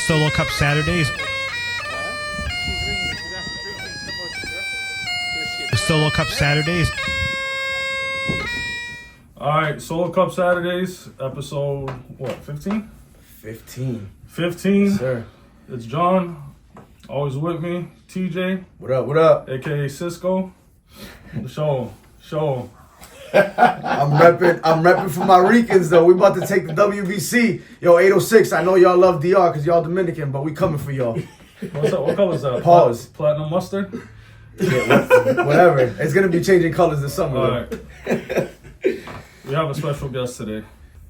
Solo Cup Saturdays. Solo Cup Saturdays. All right, Solo Cup Saturdays, episode, what, 15? 15. 15. Yes, sir. It's John, always with me, TJ, What up, what up? a.k.a. Cisco. Show him. I'm repping for my Ricans, though. We about to take the WBC. Yo, 806, I know y'all love DR because y'all Dominican, but we coming for y'all. What's up? What color is that? Pause. Platinum mustard? Yeah, whatever. It's going to be changing colors this summer. All right. We have a special guest today.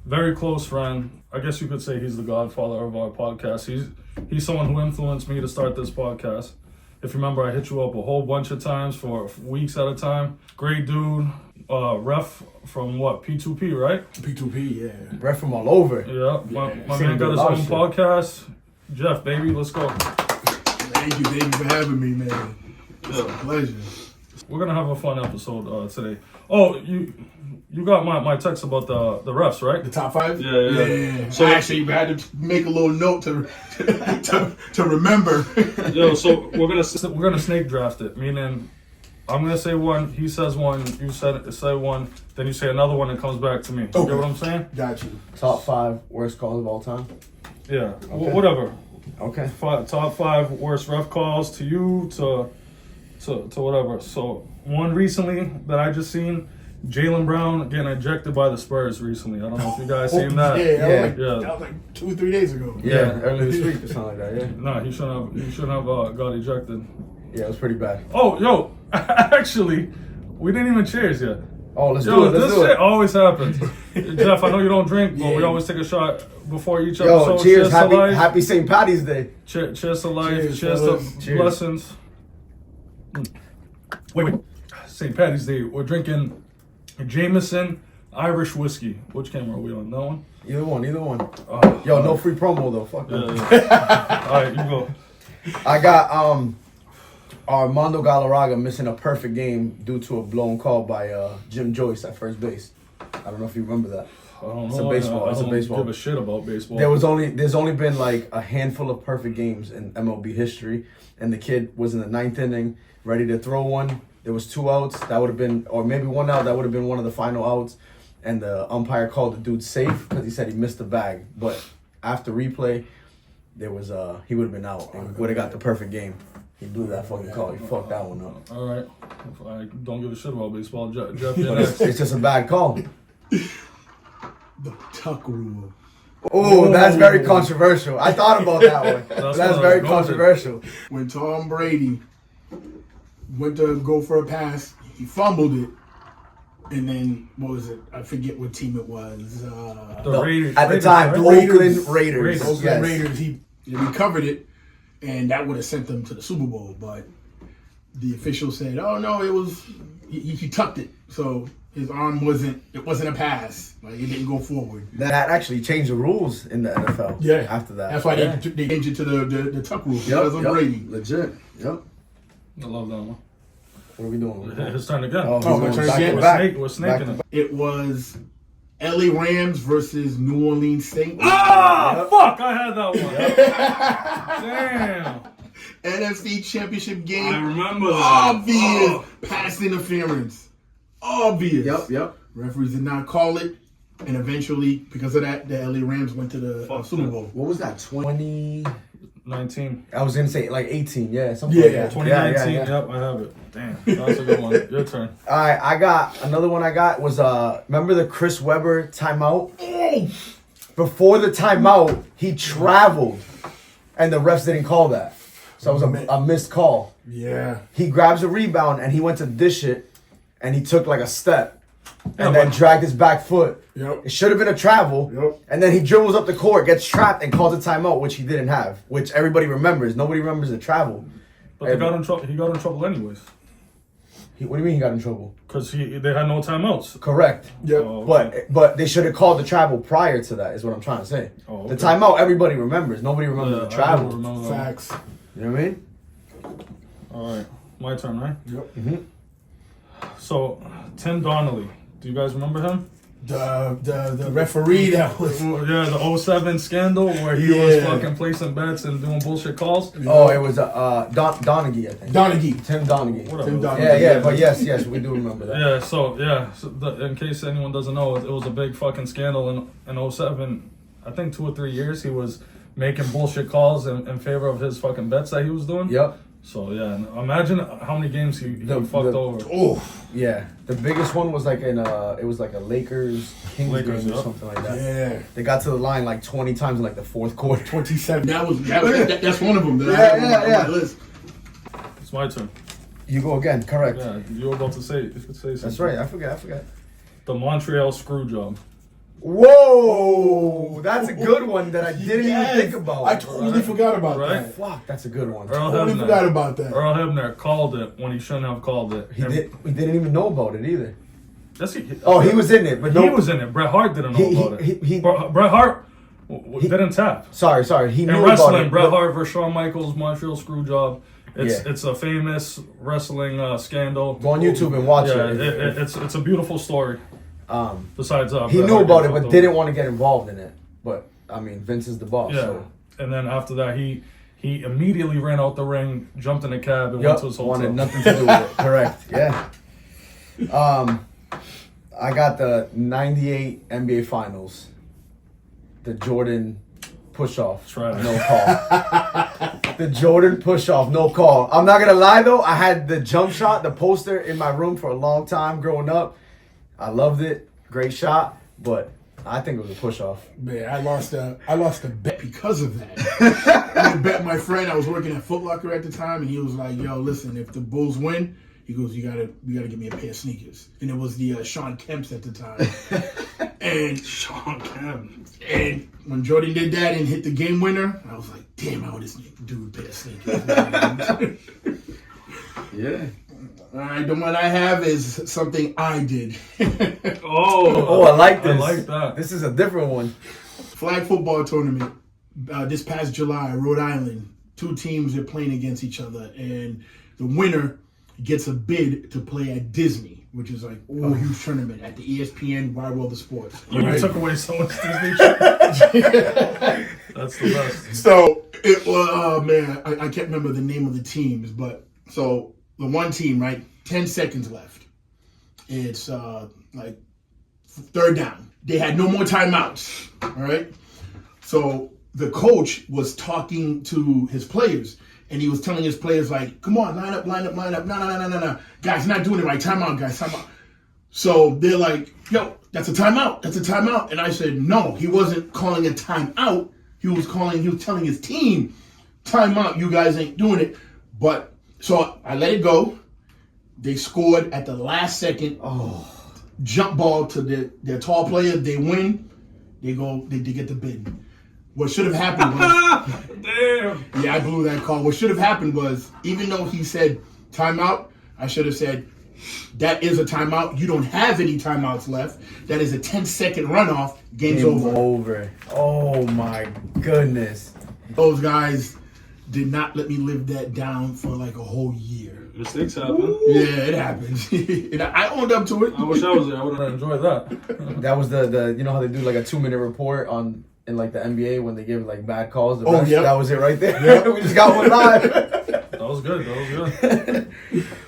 Very close friend. I guess you could say he's the godfather of our podcast. He's someone who influenced me to start this podcast. If you remember, I hit you up a whole bunch of times for weeks at a time. Great dude. Ref from what? P2P, right? P2P, yeah. Ref from all over. Yeah. My Seen man got his a lot own of shit. podcast. Jeff, baby, let's go. Thank you for having me, man. It's a pleasure. We're gonna have a fun episode today. Oh, you got my text about the refs, right? The top five? Yeah. So I actually had to make a little note to to remember. Yo, so we're gonna snake draft it, meaning I'm gonna say one, he says one, you say one, then you say another one, and comes back to me. You Okay. get what I'm saying? Got you. Top 5 worst calls of all time. Yeah. Okay. Whatever. Okay. Top 5 worst ref calls to you to whatever. So one recently that I just seen, Jaylen Brown getting ejected by the Spurs recently. I don't know if you guys seen that. Yeah. That was like 2 or 3 days ago. Yeah, earlier this week or something like that, yeah. No, he shouldn't have got ejected. Yeah, it was pretty bad. Oh, yo, actually, we didn't even cheers yet. Oh, let's Yo, do it, let's this do shit it. always happens. Jeff, I know you don't drink, but we Yeah. always take a shot before each Yo, episode. cheers, to life. happy St. Patty's Day. Cheers to life. Cheers, Cheers to fellas. Cheers. blessings. Wait. St. Patty's Day. We're drinking Jameson Irish whiskey. Which camera are we on? That one? Either one. Oh, Yo, no free promo, though. Fuck that. Yeah. All right, you go. I got Armando Galarraga missing a perfect game due to a blown call by Jim Joyce at first base. I don't know if you remember that. I don't know. It's a baseball. I It's a don't baseball. give a shit about baseball. There's only been like a handful of perfect games in MLB history, and the kid was in the 9th inning, ready to throw one. There was 2 outs. That would have been, or maybe 1 out. That would have been one of the final outs, and the umpire called the dude safe because he said he missed the bag. But after replay, there was he would have been out and would have got the perfect game. He blew that fucking call. He fucked that one up. All right. I don't give a shit about baseball. Jeff, you're But next. it's just a bad call. The tuck rule. Oh, that's very controversial. I thought about that one. That's That's what I very was going to. controversial. When Tom Brady went to go for a pass, he fumbled it. And then, what was it? I forget what team it was. The Raiders. At the Raiders, time, right? the Oakland Raiders. Oakland Yes. Raiders, he recovered it, and that would have sent them to the Super Bowl. But the official said, "Oh no, it was he tucked it, so his arm wasn't a pass. Like it didn't go forward." That actually changed the rules in the NFL. Yeah. After that. That's why Yeah. they changed it to the tuck rule. Yep, Because of yep. Brady. Legit. Yep. I love that one. What are we doing? His turn again. Oh, he's my going turn back again? to back. We're snaking it. It was LA Rams versus New Orleans Saints. Ah, fuck! I had that one. Damn. NFC Championship game. I remember that. Obvious pass interference. Obvious. Yep. Referees did not call it, and eventually, because of that, the LA Rams went to the Super Bowl. What was that? 20. 19. I was gonna say like 18. Yeah, something like Yeah, that. 2019. Yeah. Yep, I have it. Damn, that's a good one. Your turn. All right, I got another one. I got was remember the Chris Webber timeout? Before the timeout, he traveled, and the refs didn't call that, so it was a missed call. Yeah. He grabs a rebound and he went to dish it, and he took like a step, Yeah, and then but- dragged his back foot. Yep. It should have been a travel, Yep. and then he dribbles up the court, gets trapped, and calls a timeout, which he didn't have, which everybody remembers. Nobody remembers the travel. But they got in trouble. He got in trouble anyways, What do you mean he got in trouble? because they had no timeouts. Correct. Yep. Oh, okay. But they should have called the travel prior to that, is what I'm trying to say. Oh, The okay. timeout, everybody remembers. Nobody remembers the I travel. don't remember that. Facts. You know what I mean? All right, my turn, right? Yep. Mm-hmm. So Tim Donnelly. Do you guys remember him? The referee that was. Yeah, the 07 scandal where he was fucking placing bets and doing bullshit calls. Oh, it was Donaghy, I think. Tim Donaghy. Whatever. Tim Donaghy. Yeah, but yes, we do remember that. Yeah, in case anyone doesn't know, it was a big fucking scandal in 07. I think 2 or 3 years he was making bullshit calls in favor of his fucking bets that he was doing. Yep. So yeah, imagine how many games he fucked over. Oh, yeah. The biggest one was like it was like a Lakers Kings Lakers, game or yep. something like that. yeah. They got to the line like 20 times in like the fourth quarter. 27. That's one of them. That I have on my list. It's my turn. You go again, correct. Yeah, you were about to say. You could say something. That's right. I forgot. The Montreal screw job. Whoa, that's a good one that I didn't even think about. I totally forgot about Right? that. Fuck, that's a good one. Earl Totally Hebner. forgot about that. Earl Hebner called it when he shouldn't have called it. He didn't even know about it either. Yes, he was in it, but he was in it. Bret Hart didn't know about it. Bret Hart didn't tap. Sorry, he knew In about wrestling, it. Bret Hart versus Shawn Michaels, Montreal screw job. Yeah. It's a famous wrestling scandal. Go on YouTube and watch Yeah, it. it's a beautiful story. Besides, He Bret knew Hart about it, getting but fucked didn't over. want to get involved in it. But I mean, Vince is the boss. Yeah, So. and then after that, he immediately ran out the ring, jumped in a cab, and went Yup, to his hotel. wanted nothing to do with it. Correct. Yeah. I got the '98 NBA Finals. The Jordan push-off, Trash. no call. The Jordan push-off, no call. I'm not gonna lie though, I had the jump shot, the poster in my room for a long time growing up. I loved it, great shot, but I think it was a push-off. Man, I lost a bet because of that. I bet my friend. I was working at Foot Locker at the time, and he was like, "Yo, listen, if the Bulls win, he goes, you gotta get me a pair of sneakers." And it was the Sean Kemp's at the time. And Sean Kemp. And when Jordan did that and hit the game winner, I was like, "Damn, I owe this dude a pair of sneakers." Yeah. All right, the one I have is something I did. Oh, I like this. I like that. This is a different one. Flag football tournament this past July, Rhode Island. 2 teams are playing against each other, and the winner gets a bid to play at Disney, which is like a huge tournament at the ESPN Wide World of Sports. You took away someone's Disney shit. That's the best. So it was, man, I can't remember the name of the teams, but so the one team, right, 10 seconds left. It's like 3rd down. They had no more timeouts, all right? So the coach was talking to his players, and he was telling his players, like, come on, line up. No. Guys, not doing it right. Timeout, guys, timeout. So they're like, yo, that's a timeout. And I said, no, he wasn't calling a timeout. He was telling his team, timeout, you guys ain't doing it. But, so I let it go. They scored at the last second. Jump ball to their tall player. They win. They get the bid. What should have happened was... Damn. Yeah, I blew that call. What should have happened was, even though he said timeout, I should have said, that is a timeout. You don't have any timeouts left. That is a 10-second runoff. Game's over. Oh my goodness. Those guys did not let me live that down for like a whole year. Mistakes happen. Yeah, it happens. And I owned up to it. I wish I was there. I would have enjoyed that. That was the you know how they do like a 2-minute report in like the NBA when they give like bad calls. Yeah. That was it right there. Yep. We just got one live. That was good.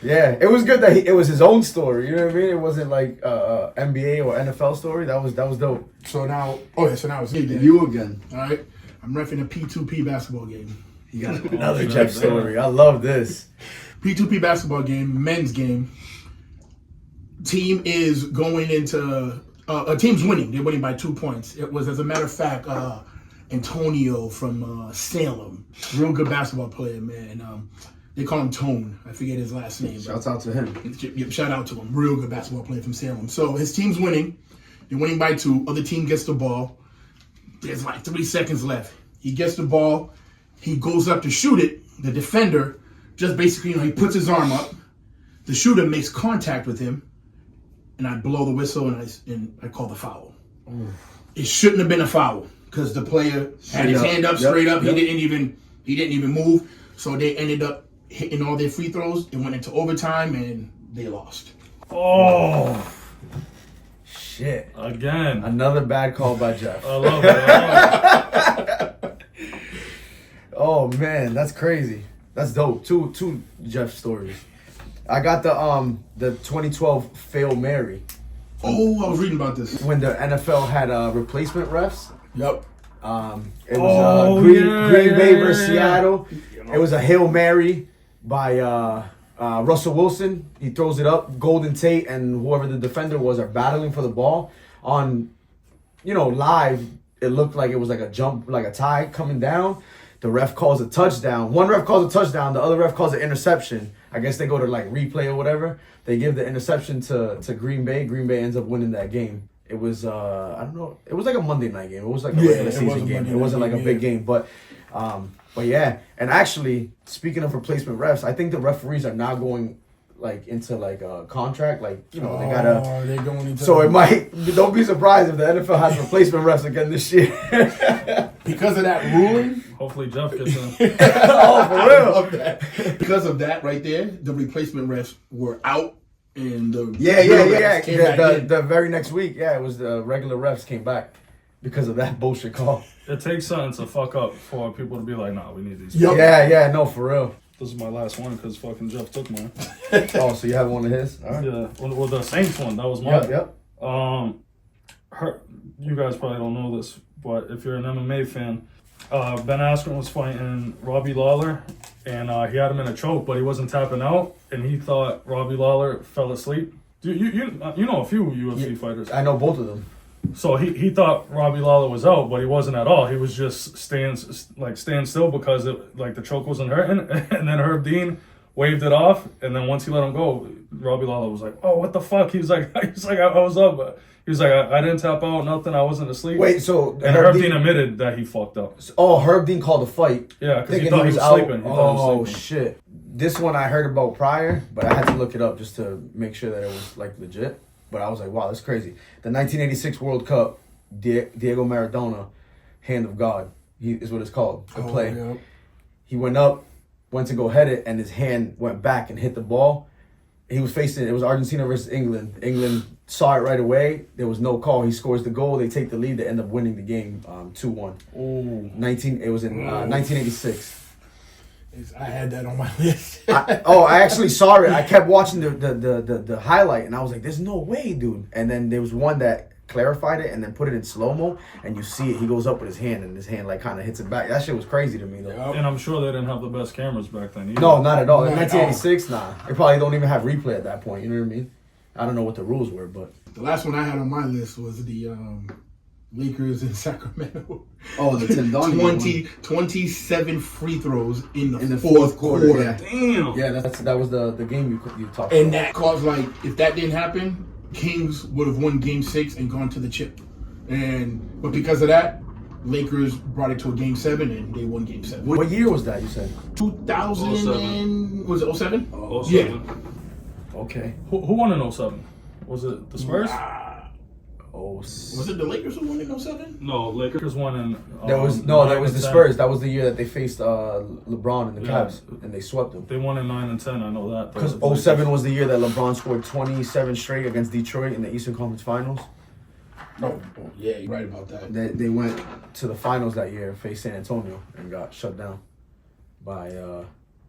Yeah, it was good that it was his own story. You know what I mean? It wasn't like NBA or NFL story. That was dope. So now it's me then. You again. All right. I'm reffing a P2P basketball game. You got another Jeff story. I love this. P2P basketball game, men's game. Team is going into a team's winning. They're winning by 2 points. It was, as a matter of fact, Antonio from Salem, real good basketball player, man. They call him Tone. I forget his last name. Shouts out to him. Yep, shout out to him. Real good basketball player from Salem. So his team's winning. They're winning by 2. Other team gets the ball. There's like 3 seconds left. He gets the ball. He goes up to shoot it. The defender just basically, he puts his arm up. The shooter makes contact with him. And I blow the whistle and I call the foul. It shouldn't have been a foul because the player had his hand up straight up. Yep. He didn't even move. So they ended up hitting all their free throws. It went into overtime and they lost. Oh. shit. Again. Another bad call by Jeff. I love it. Oh man, that's crazy. That's dope. Two Jeff stories. I got the 2012 Fail Mary. Oh, I was reading about this. When the NFL had replacement refs. Yep. It was Green Bay versus yeah. Seattle. It was a Hail Mary by Russell Wilson. He throws it up. Golden Tate and whoever the defender was are battling for the ball. On, live, it looked like it was like a jump, like a tie coming down. The ref calls a touchdown. One ref calls a touchdown. The other ref calls an interception. I guess they go to like replay or whatever. They give the interception to Green Bay. Green Bay ends up winning that game. It was I don't know. It was like a Monday night game. It was like a regular season game. It wasn't like a big game, but yeah. And actually, speaking of replacement refs, I think the referees are now going like into like a contract. Like they gotta. They're going into. So it might. Don't be surprised if the NFL has replacement refs again this year. Because of that ruling. Hopefully Jeff gets in. Oh, for real. I love that. Because of that right there, the replacement refs were out. And the Yeah. came back in. The very next week, it was the regular refs came back because of that bullshit call. It takes something to fuck up for people to be like, nah, we need these. Yep. Yeah, no, for real. This is my last one because fucking Jeff took mine. Oh, so you have one of his? All right. Yeah, well, the Saints one, that was mine. Yep. You guys probably don't know this, but if you're an MMA fan, Ben Askren was fighting Robbie Lawler, and he had him in a choke, but he wasn't tapping out, and he thought Robbie Lawler fell asleep. You know a few UFC fighters. I know both of them. So he thought Robbie Lawler was out, but he wasn't at all. He was just staying still because the choke wasn't hurting, and then Herb Dean waved it off, and then once he let him go, Robbie Lawler was like, "Oh, what the fuck?" He was like, I was up, but he was like, I didn't tap out, nothing, I wasn't asleep. Wait, so and Herb Dean admitted that he fucked up. Oh, Herb Dean called the fight. Yeah, because he thinking thought he was out. sleeping. Oh shit! This one I heard about prior, but I had to look it up just to make sure that it was like legit. But I was like, wow, that's crazy. The 1986 World Cup, Diego Maradona, Hand of God, is what it's called. The play. Yeah. He went to go head it, and his hand went back and hit the ball. He was facing, it was Argentina versus England. England saw it right away. There was no call. He scores the goal. They take the lead. They end up winning the game 2-1. It was in 1986. I had that on my list. I actually saw it. I kept watching the highlight, and I was like, there's no way, dude. And then there was one that clarified it and then put it in slow-mo, and you see it. He goes up with his hand, and his hand like kind of hits it back. That shit was crazy to me, though. Yep. And I'm sure they didn't have the best cameras back then either. No, not at all. In Not at 1986, nah. They probably don't even have replay at that point. You know what I mean? I don't know what the rules were, but The last one I had on my list was the Lakers in Sacramento. oh, the Tim Donaghy 27 free throws in the fourth quarter. Yeah, Damn. yeah, that was the game you talked And about. that caused, like, if that didn't happen, Kings would have won Game 6 and gone to the chip. But because of that, Lakers brought it to a Game 7 and they won Game 7. What year was that? You said 2000 and was it 07? Oh, Yeah. okay. Who won in 07? Was it the Spurs? Was it the Lakers who won in 07? No, Lakers won in. That was the Spurs. That was the year that they faced LeBron and the Yeah. Cavs, and they swept them. They won in 9 and 10. I know that. Because 07 was the year that LeBron scored 27 straight against Detroit in the Eastern Conference Finals. Oh, yeah, you're right about that. They went to the finals that year and faced San Antonio and got shut down by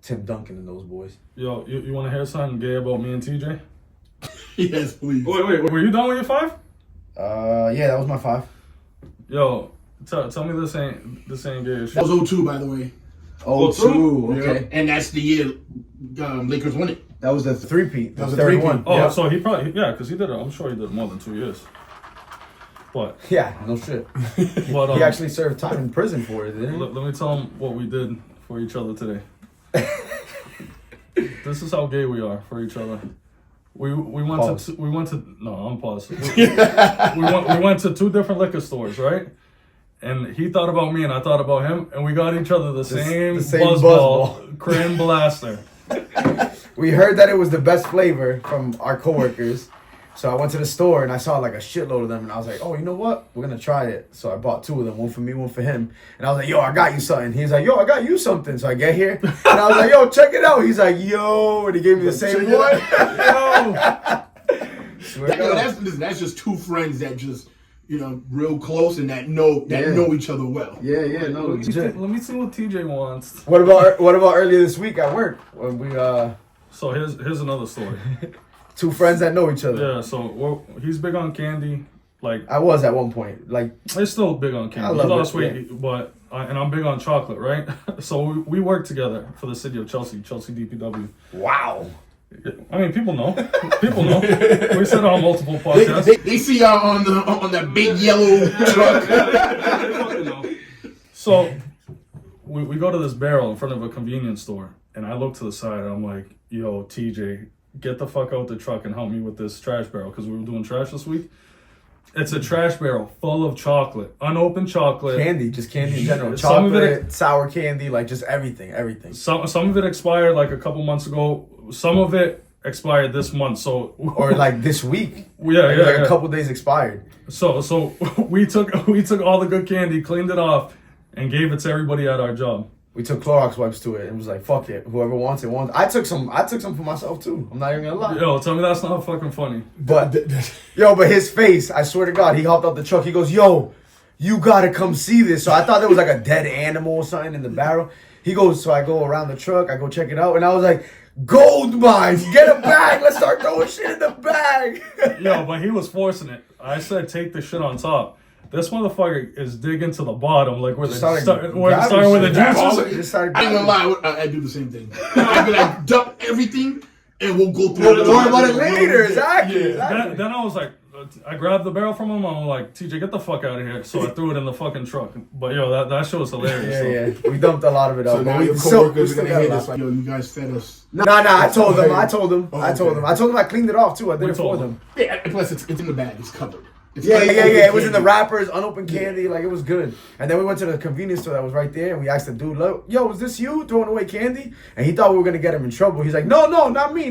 Tim Duncan and those boys. Yo, you want to hear something gay about me and TJ? Yes, please. Wait, were you done with your 5? Yeah, that was my 5. Yo, tell me this ain't gay as shit. That was 02, by the way. Oh, two. Okay. And that's the year Lakers won it. That was the three-peat. That was a 31. three-peat. Oh, Yeah. so he probably, because he did it. I'm sure he did more than 2 years. But Yeah, no shit. but He actually served time in prison for it, didn't he? let me tell him what we did for each other today. This is how gay we are for each other. We went Pause. no, I'm paused. We went to 2 different liquor stores, right? And he thought about me and I thought about him, and we got each other the same Buzzball Cran Blaster. We heard that it was the best flavor from our coworkers. So I went to the store and I saw like a shitload of them, and I was like, oh, you know what? We're gonna try it. So I bought 2 of them, one for me, one for him. And I was like, yo, I got you something. He's like, yo, I got you something. So I get here and I was like, yo, check it out. He's like, yo, and he gave me the same one. That's just two friends that just real close and that know each other well. Yeah, no. Let me see what TJ wants. What about earlier this week at work when we So here's another story. two friends that know each other. Yeah, so he's big on candy. Like I was at one point. Like he's still big on candy. I He love lost it, weight, but and I'm big on chocolate, right? So we work together for the city of Chelsea DPW. wow. I mean, people know. People know. We said it on multiple podcasts. They see y'all on that big yellow truck. So we go to this barrel in front of a convenience store, and I look to the side, and I'm like, "Yo, TJ, get the fuck out the truck and help me with this trash barrel," because we were doing trash this week. It's a trash barrel full of chocolate, unopened chocolate, Candy, just candy in general. Some of Chocolate, sour candy, like just everything. Some of it expired like a couple months ago. Some of it expired this month. So Or like this week. yeah, A couple days expired. So we took all the good candy, cleaned it off, and gave it to everybody at our job. We took Clorox wipes to it and was like, fuck it. Whoever wants it wants. I took some for myself too. I'm not even gonna lie. Yo, tell me that's not fucking funny. But but his face, I swear to God, he hopped out the truck. He goes, "Yo, you gotta come see this." So I thought there was like a dead animal or something in the barrel. He goes, so I go around the truck, I go check it out, and I was like, "Gold mines, get a bag. Let's start throwing shit in the bag." Yo, but he was forcing it. I said, take the shit on top. This motherfucker is digging to the bottom, like where Started starting with the juices. Just started I ain't gonna lie, I do the same thing. I be like, dump everything, and we'll go through it. We'll worry about it later, exactly. Then I was like, I grabbed the barrel from him. I'm like, TJ, get the fuck out of here. So I threw it in the fucking truck. But yo, that shit was hilarious. Yeah. We dumped a lot of it out. So now but your we coworkers are still gonna got hate a us lot. like, yo, you guys fed us. Nah, I told them. I told them. Oh, I told them I cleaned it off too. I did it for told them. Yeah, and plus it's in the bag. It's covered. It's Yeah. unopened It was in the candy. wrappers, unopened candy, like it was good. And then we went to the convenience store that was right there, and we asked the dude, "Look, yo, is this you throwing away candy?" And he thought we were gonna get him in trouble. He's like, "No, not me."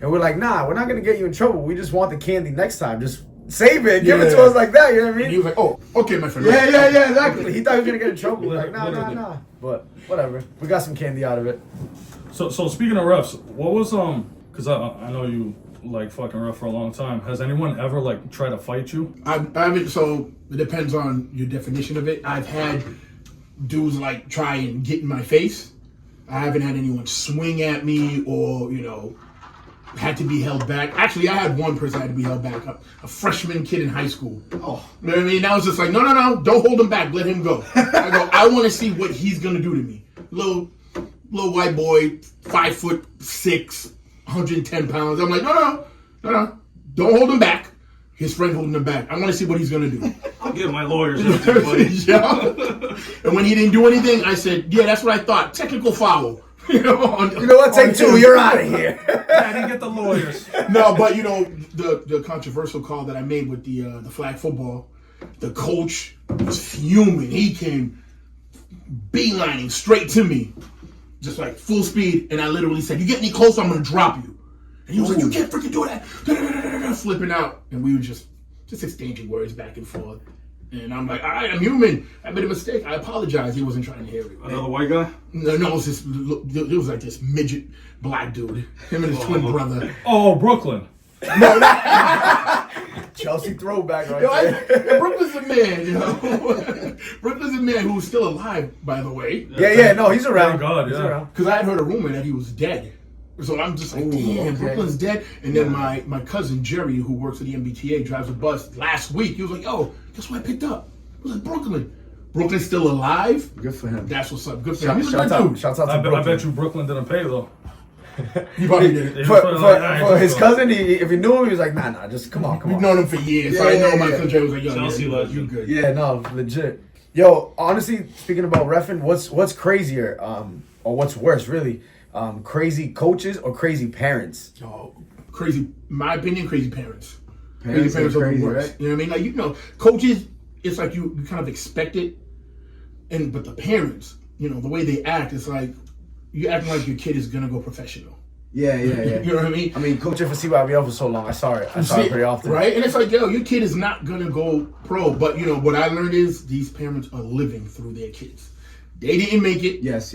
And we're like, "Nah, we're not gonna get you in trouble. We just want the candy next time. Just save it, give it to us like that." You know what I And mean? he was like, oh, okay, my friend. Yeah, exactly. He thought he was gonna get in trouble. Like, Literally. nah. But whatever. We got some candy out of it. So speaking of refs, what was because I know you like fucking ref for a long time. Has anyone ever like tried to fight you? I haven't, so it depends on your definition of it. I've had dudes like try and get in my face. I haven't had anyone swing at me or, had to be held back. Actually, I had one person that had to be held back, a freshman kid in high school. Oh. You know what I mean? I was just like, no, don't hold him back. Let him go. I go, I want to see what he's going to do to me. Little white boy, 5'6", 110 pounds. I'm like, no. Don't hold him back. His friend holding him back. I want to see what he's going to do. I'll get my lawyers after you, buddy. Yeah. And when he didn't do anything, I said, yeah, that's what I thought. Technical foul. You know what? Take two. You're out of here. I didn't get the lawyers. No, but the controversial call that I made with the flag football, the coach was fuming. He came beelining straight to me, just like full speed, and I literally said, "You get any closer, I'm gonna drop you." And he was like, "You can't freaking do that!" Flipping out, and we were just exchanging words back and forth. And I'm like, all right, I'm human. I made a mistake. I apologize. He wasn't trying to hear it. Another white guy? No, it was like this midget black dude. Him and his twin brother. Oh, Brooklyn. Chelsea throwback right there. Brooklyn's a man, Brooklyn's a man who's still alive, by the way. Yeah, no, he's around. Thank God, He's yeah. around. Because I had heard a rumor that he was dead. So I'm just like, damn, okay. Brooklyn's dead. And then my cousin Jerry, who works at the MBTA, drives a bus last week. He was like, yo, guess what I picked up? I was like, Brooklyn. Brooklyn's still alive? Good for him. That's what's up. Good for him. He's a good dude. Shouts out to I Brooklyn. bet you Brooklyn didn't pay though. He probably did it. For his cousin, if he knew him, he was like, nah, just come on. We've known him for years. So I know my cousin Jerry was like, yo, Chelsea yeah, legend. you good. Yeah, no, legit. Yo, honestly, speaking about reffing, what's crazier, or what's worse, really? Crazy coaches or crazy parents? Oh, crazy. My opinion, crazy parents. Parents Crazy parents are crazy, the worst. right? You know what I mean? Like, coaches, it's like you kind of expect it. But the parents, the way they act, it's like you acting like your kid is gonna go professional. Yeah. You know what I mean? I mean, coaching for CYBL for so long, I saw it pretty often. Right? And it's like, your kid is not gonna go pro. But what I learned is these parents are living through their kids. They didn't make it. Yes.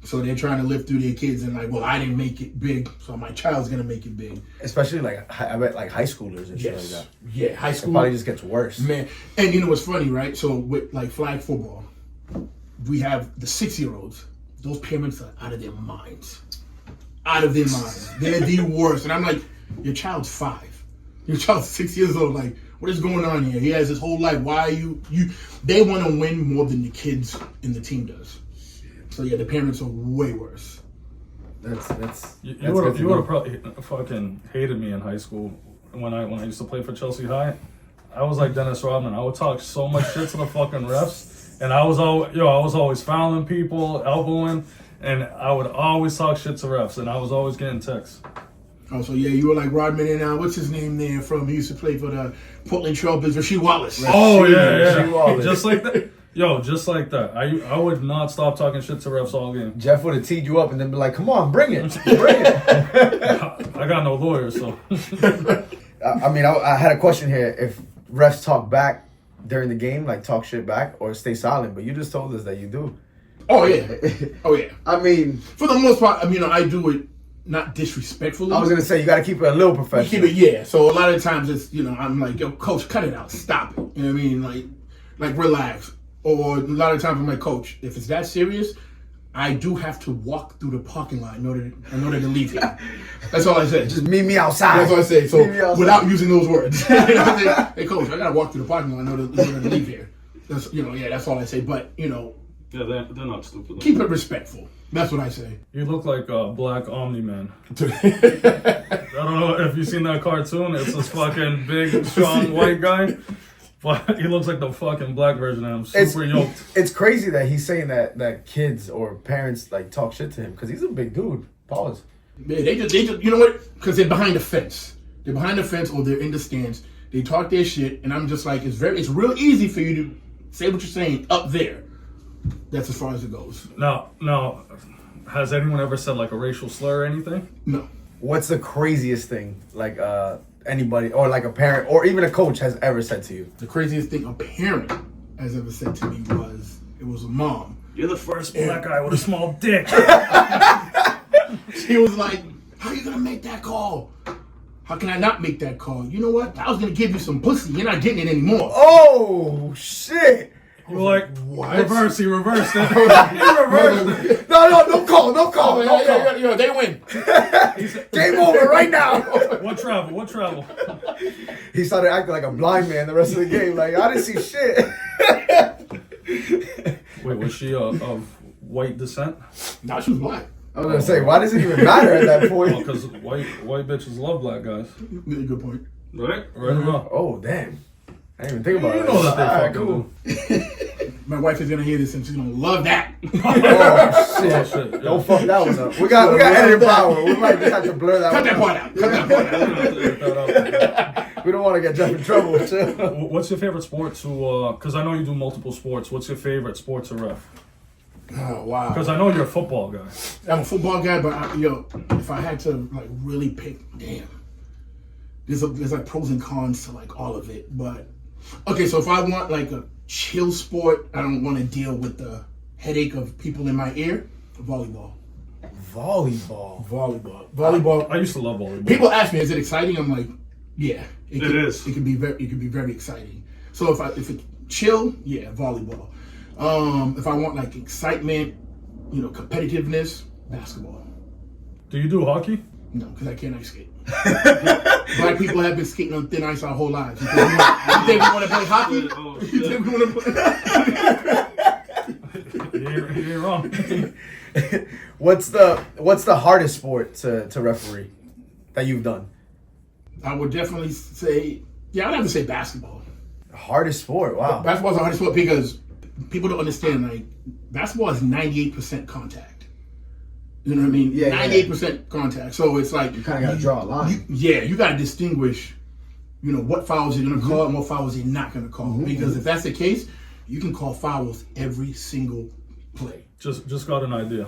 So they're trying to live through their kids and like, well, I didn't make it big, so my child's gonna make it big. Especially like I bet like high schoolers and shit like that. Yeah, high It school probably just gets worse. man. And you know what's funny, right? So with like flag football, we have the 6-year-olds. Those parents are out of their minds. Out of their minds. They're the worst. And I'm like, your child's 5. Your child's 6 years old. Like, what is going on here? He has his whole life. Why are you? They want to win more than the kids in the team does. So yeah, the parents are way worse. You would have probably fucking hated me in high school when I used to play for Chelsea High. I was like Dennis Rodman. I would talk so much shit to the fucking refs, and I was always fouling people, elbowing, and I would always talk shit to refs, and I was always getting texts. Oh, so yeah, you were like Rodman and what's his name there from? He used to play for the Portland Trailblazers, Rasheed Wallace. Oh yeah, Rasheed Wallace. just like that. Yo, just like that. I would not stop talking shit to refs all game. Jeff would have teed you up and then be like, "Come on, bring it, bring it." I got no lawyer, so. I mean, I had a question here. If refs talk back during the game, like talk shit back, or stay silent, but you just told us that you do. Oh yeah, oh yeah. I mean, For the most part, I mean, I do it not disrespectfully. I was gonna say you got to keep it a little professional. Keep it, yeah. So a lot of times it's, I'm like, yo, coach, cut it out, stop it. You know what I mean? Like relax. Or a lot of times I'm like, coach, if it's that serious, I do have to walk through the parking lot in order to leave here. That's all I say. Just meet me outside. That's what I say. So Meet me outside. without using those words, you know what I say, hey coach, I gotta walk through the parking lot in order to leave here. That's that's all I say. But Yeah, they're not stupid. keep it respectful. That's what I say. You look like a black Omni-Man. I don't know if you've seen that cartoon. It's this fucking big, strong white guy. But he looks like the fucking black version of him. Super yoked. It's crazy that he's saying that kids or parents like talk shit to him because he's a big dude. Pause. Yeah, they just, you know what? Because they're behind the fence. They're behind the fence or they're in the stands. They talk their shit, and I'm just like, it's real easy for you to say what you're saying up there. That's as far as it goes. Now, has anyone ever said like a racial slur or anything? No. What's the craziest thing like anybody or like a parent or even a coach has ever said to you? The craziest thing a parent has ever said to me was, it was a mom. You're the first black guy with a small dick. She was like, how are you going to make that call? How can I not make that call? You know what? I was going to give you some pussy. You're not getting it anymore. Oh shit! You were like, What? reversed it. He reversed it. No, don't call. Yo, they win. Game over right now. What travel? He started acting like a blind man the rest of the game. Like I didn't see shit. Wait, was she of white descent? No, she was black. I was gonna say, why does it even matter at that point? Because white bitches love black guys. Good point. Right or wrong? Oh damn! I didn't even think about You it. know that they Alright, fucking cool. do. My wife is gonna hear this and she's gonna love that. Oh shit! Oh, shit, yeah. Don't fuck that one up. We got editing power. We might just have to blur that Cut that one part out. Cut that part out. We don't want to get Jeff in trouble. What's your favorite sport to? Because I know you do multiple sports. What's your favorite sport to ref? Oh wow. Because I know you're a football guy. I'm a football guy, but if I had to like really pick, damn, there's like pros and cons to like all of it. But okay, so if I want like a chill sport, I don't want to deal with the headache of people in my ear. Volleyball. Volleyball. I used to love volleyball. People ask me, "Is it exciting?" I'm like, "Yeah, It is. It can be very exciting." So if it's chill, yeah, volleyball. If I want like excitement, competitiveness, basketball. Do you do hockey? No, because I can't ice skate. Black people have been skating on thin ice our whole lives. You think we want to play hockey? Oh, You think we want to play? You ain't wrong. What's the hardest sport to referee that you've done? I would definitely say, I'd have to say basketball. Hardest sport? Wow. Basketball's the hardest sport because people don't understand, like, basketball is 98% contact. You know what I mean? Yeah, 98% contact. So it's like You kind of got to draw a line. you got to distinguish, what fouls you're going to call and what fouls you're not going to call. Because if that's the case, you can call fouls every single play. Just got an idea.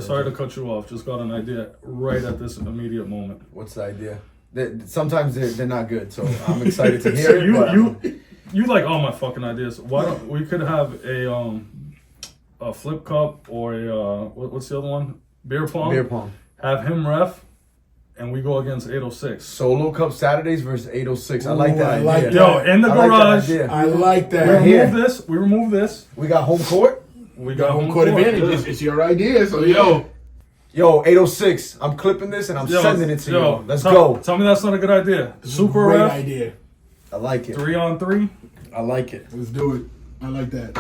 Sorry to cut you off. Just got an idea right at this immediate moment. What's the idea? Sometimes they're not good, so I'm excited to hear it. You like all my fucking ideas. Why don't we could have a flip cup or a what's the other one? Beer pong. Beer pong. Have him ref, and we go against 806. Solo Cup Saturdays versus 806. I like Ooh, that I idea. like that. Yo, in the I like that garage. idea. I like We that. Right remove here. this. We remove this. We got home court. We got Home court advantage. Yeah. It's your idea. So, yo. Yo, 806. I'm clipping this and I'm sending it to you. Let's go. Tell me that's not a good idea. Super Great ref, idea. I like it. 3-on-3. I like it. Let's do it. I like that.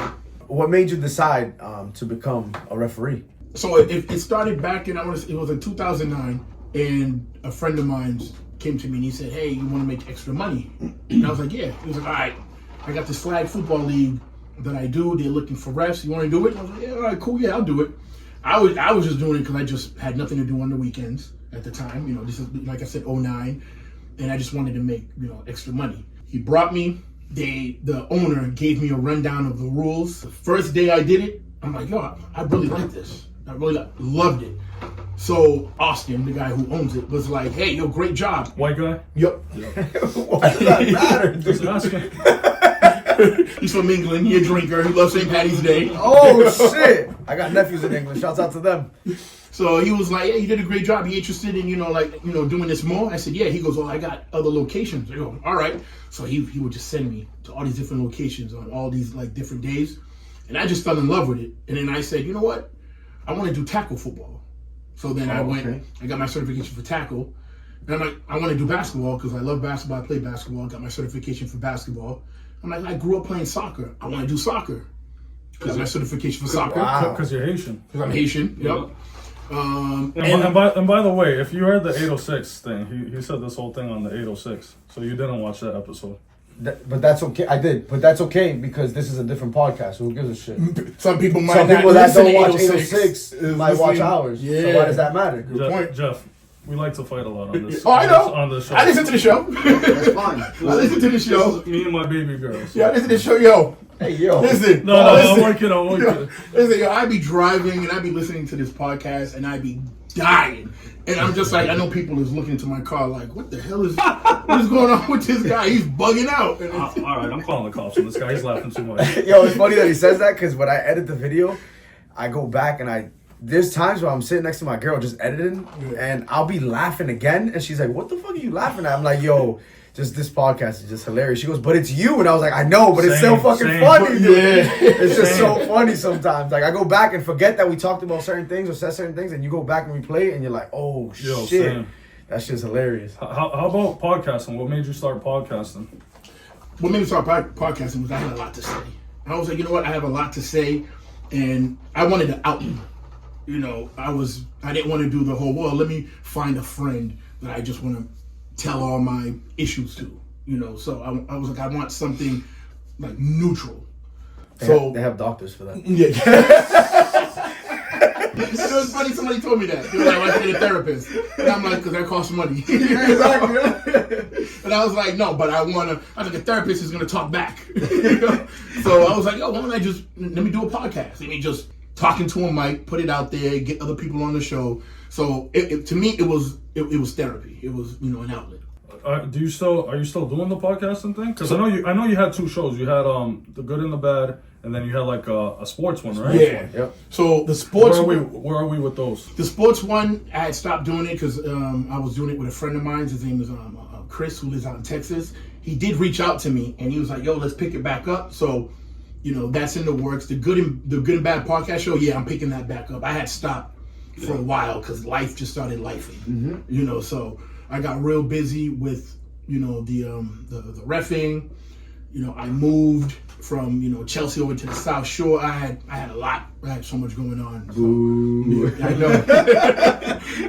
What made you decide to become a referee? So it started back in, it was in 2009, and a friend of mine came to me and he said, hey, you want to make extra money? And I was like, yeah. He was like, all right, I got this flag football league that I do. They're looking for refs. You want to do it? And I was like, yeah, all right, cool. Yeah, I'll do it. I was just doing it because I just had nothing to do on the weekends at the time. You know, this is, like I said, 09, and I just wanted to make, extra money. He brought me. The owner gave me a rundown of the rules. The first day I did it, I'm like, yo, I really like this. I really loved it. So Austin, the guy who owns it, was like, hey, yo, great job. White guy. Yep. Why does that matter? Just asking. He's from England. He a drinker. He loves St. Patty's Day. Oh, shit. I got nephews in England. Shouts out to them. So he was like, yeah, you did a great job. You interested in, doing this more? I said, yeah. He goes, oh, I got other locations. I go, all right. So he would just send me to all these different locations on all these different days. And I just fell in love with it. And then I said, you know what? I want to do tackle football. So then I went, okay. I got my certification for tackle. And I'm like, I want to do basketball because I love basketball. I play basketball. I got my certification for basketball. I'm like, I grew up playing soccer. I want to do soccer. Because my certification for soccer. Wow. Because you're Haitian. Because I'm Haitian. Yep. And by the way, if you heard the 806 thing, he said this whole thing on the 806. So you didn't watch that episode. But that's okay. I did. But that's okay because this is a different podcast. So who gives a shit? Some people might Some not people that listen don't to watch 806 806 might watch ours. Yeah. So why does that matter? Good point. Jeff, we like to fight a lot on this. Oh, I know. On this show. I listen to the show. That's fine. I listen to the show. Me and my baby girls. Yeah, I listen to the show. Yo, Hey, yo. listen. No, listen. I'm only kidding. Listen, yo, I be driving and I be listening to this podcast and I be dying. And I'm just like, I know people is looking into my car like, what the hell is going on with this guy? He's bugging out. And it's- All right, I'm calling the cops on this guy. He's laughing too much. Yo, it's funny that he says that because when I edit the video, I go back and there's times where I'm sitting next to my girl just editing and I'll be laughing again and she's like, what the fuck are you laughing at? I'm like, yo, just this podcast is just hilarious. She goes, but it's you. And I was like, I know, but it's still Same, fucking same. funny, dude. Yeah. It's just so funny sometimes. Like I go back and forget that we talked about certain things or said certain things and you go back and replay it and you're like, oh Yo, shit. same. That's just hilarious. How about podcasting? What made you start podcasting? What made me start podcasting was I had a lot to say. I was like, you know what? I have a lot to say, and I wanted to out me. I didn't want to do the whole, well, let me find a friend that I just want to tell all my issues to. So I was like, I want something like neutral. They have doctors for that. Yeah. It was funny, somebody told me that. They were like, why can't you get a therapist? And I'm like, because that costs money. And I was like, no, but I was like, a therapist is going to talk back. So I was like, yo, why don't I let me do a podcast? Let me just talking to a mic, put it out there, get other people on the show. So to me, it was therapy. It was, an outlet. Are you still doing the podcasting thing? Because I know you had two shows. You had the Good and the Bad, and then you had like a sports one, right? Yeah. Yep. So the sports. Where are we with those? The sports one, I had stopped doing it because I was doing it with a friend of mine. His name is Chris, who lives out in Texas. He did reach out to me, and he was like, "Yo, let's pick it back up." So, that's in the works. The Good and Bad podcast show, yeah, I'm picking that back up. I had stopped for a while because life just started lifing. So I got real busy with the reffing. I moved from Chelsea over to the South Shore. I had a lot. I had so much going on. So, yeah, I know.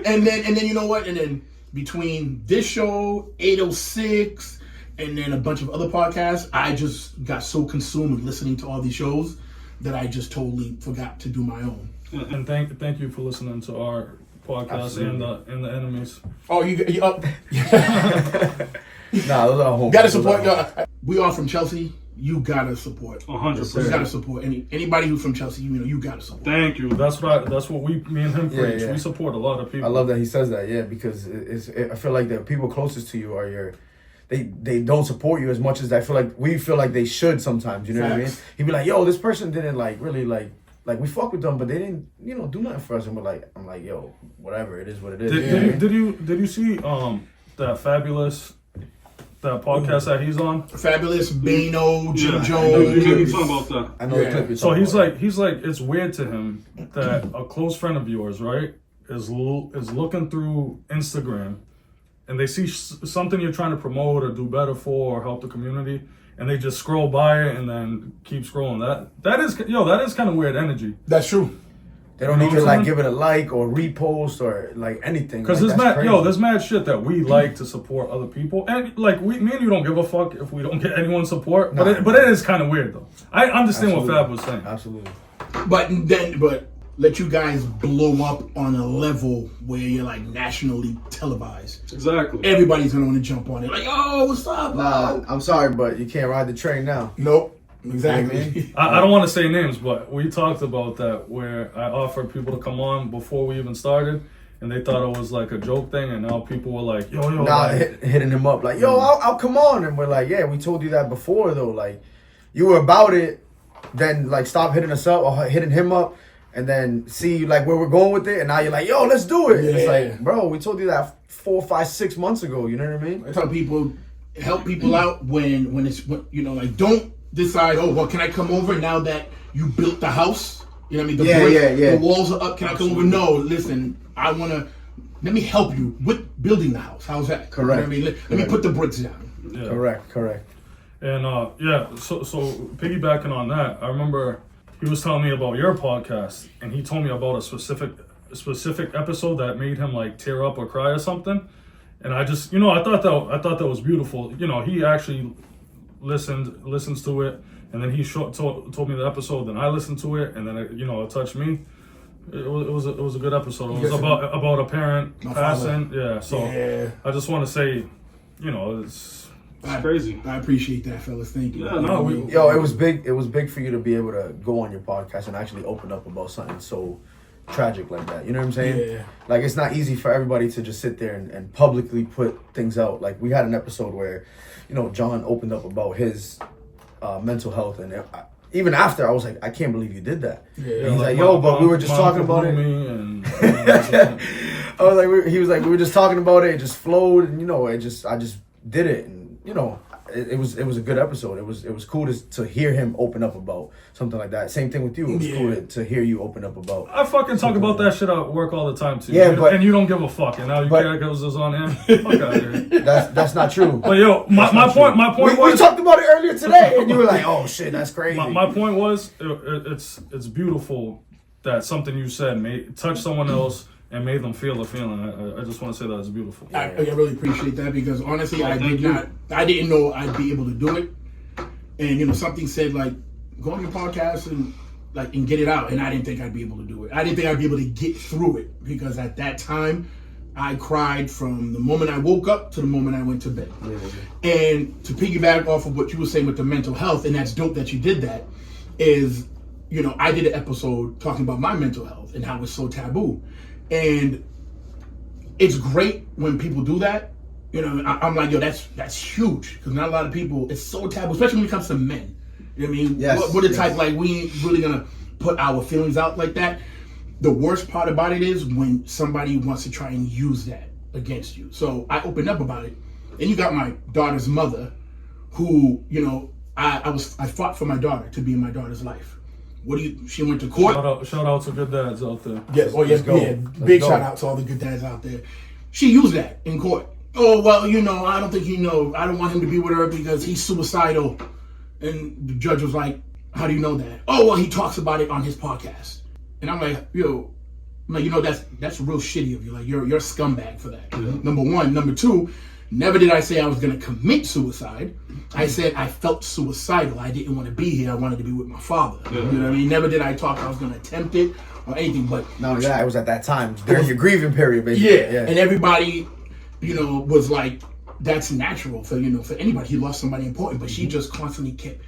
and then you know what? And then between this show, 806, and then a bunch of other podcasts, I just got so consumed with listening to all these shows that I just totally forgot to do my own. And thank you for listening to our podcast and the enemies. Oh, you Nah, those are home. gotta support. We are from Chelsea. You gotta support. 100%. You gotta support anybody who's from Chelsea. You gotta support. Thank you. That's what me and him preach. Yeah. We support a lot of people. I love that he says that, yeah, because I feel like the people closest to you are they don't support you as much as we feel like they should sometimes, you know what I mean? Facts. He'd be like, yo, this person didn't really like we fuck with them, but they didn't, do nothing for us. And I'm like, yo, whatever, it is what it is. Did you see that Fabulous, that podcast that he's on? Fabulous, Bano, Jim Yeah, Jones. you talking about that? I know the clip you're So talking about. he's like, it's weird to him that a close friend of yours, right, is looking through Instagram, and they see something you're trying to promote or do better for or help the community, and they just scroll by it and then keep scrolling. That is kind of weird energy. That's true. They don't You know need to what I'm like saying? give it a like or repost or like anything. Because like, there's mad shit that we like to support other people, and like me and you don't give a fuck if we don't get anyone's support. But it is kind of weird though. I understand what Fab was saying. Absolutely. But let you guys blow up on a level where you're like nationally televised. Exactly. Everybody's gonna want to jump on it. Like, oh, what's up? Nah, I'm sorry, but you can't ride the train now. Nope. Exactly. I don't want to say names, but we talked about that where I offered people to come on before we even started, and they thought it was like a joke thing, and now people were like, yo. Nah, Like, hitting him up like, yo, I'll come on. And we're like, yeah, we told you that before though. Like, you were about it, then like stop hitting us up or hitting him up, and then see like where we're going with it, and now you're like, yo, let's do it. And it's like, bro, we told you that 4, 5, 6 months ago. You know what I mean? I tell people, help people out when it's like don't decide, oh well, can I come over now that you built the house? You know what I mean? The walls are up. Can I come over? No, listen, let me help you with building the house. How's that? Correct. You know what I mean? Let me put the bricks down. yeah. Correct. And so piggybacking on that, I remember he was telling me about your podcast, and he told me about a specific episode that made him like tear up or cry or something. And I just, I thought that was beautiful. He actually listens to it, and then he told me the episode. Then I listened to it, and then it touched me. It was a good episode. It was about a parent passing. Yeah. So I just want to say, it's crazy. I appreciate that, fellas. Thank you. Yeah, no, Yo, it was big. It was big for you to be able to go on your podcast and actually open up about something so tragic like that. You know what I'm saying? Yeah. Like, it's not easy for everybody to just sit there and publicly put things out. Like, we had an episode where, John opened up about his mental health, and even after, I was like, I can't believe you did that. Yeah. He's like, yo, but we were just talking about it. I was like, he was like, we were just talking about it. It just flowed, and I just did it, and it was a good episode. It was cool to hear him open up about something like that. Same thing with you. It was cool to hear you open up about. I fucking talk about that shit at work all the time too. Yeah, and you don't give a fuck, and now you care because it's on him. Fuck out of here. That's not true. But yo, my point We was, talked about it earlier today, and you were like, "Oh shit, that's crazy." my point was, it's beautiful that something you said touched someone else and made them feel a feeling. I just want to say that it's beautiful. I really appreciate that because honestly, I didn't know I'd be able to do it. And something said like, go on your podcast and get it out. And I didn't think I'd be able to do it. I didn't think I'd be able to get through it because at that time, I cried from the moment I woke up to the moment I went to bed. Yeah. And to piggyback off of what you were saying with the mental health, and that's dope that you did that, is, I did an episode talking about my mental health and how it's so taboo. And it's great when people do that. I'm like, yo, that's huge because not a lot of people. It's so taboo, especially when it comes to men. You know what I mean? Yes. We're the type like we ain't really gonna put our feelings out like that. The worst part about it is when somebody wants to try and use that against you. So I opened up about it, and you got my daughter's mother, who I fought for my daughter to be in my daughter's life. She went to court. Shout out to good dads out there. Yes, big shout out to all the good dads out there. She used that in court. Oh, well, I don't think he knows. I don't want him to be with her because he's suicidal. And the judge was like, how do you know that? Oh, well, he talks about it on his podcast. And I'm like, that's real shitty of you. Like, you're a scumbag for that. Mm-hmm. Number one. Number two, never did I say I was going to commit suicide. I said I felt suicidal. I didn't want to be here. I wanted to be with my father. Yeah. You know what I mean? Never did I talk I was going to attempt it or anything. But not only that, it was at that time during your grieving period, basically. Yeah. And everybody, was like, that's natural for anybody. He lost somebody important, but she just constantly kept,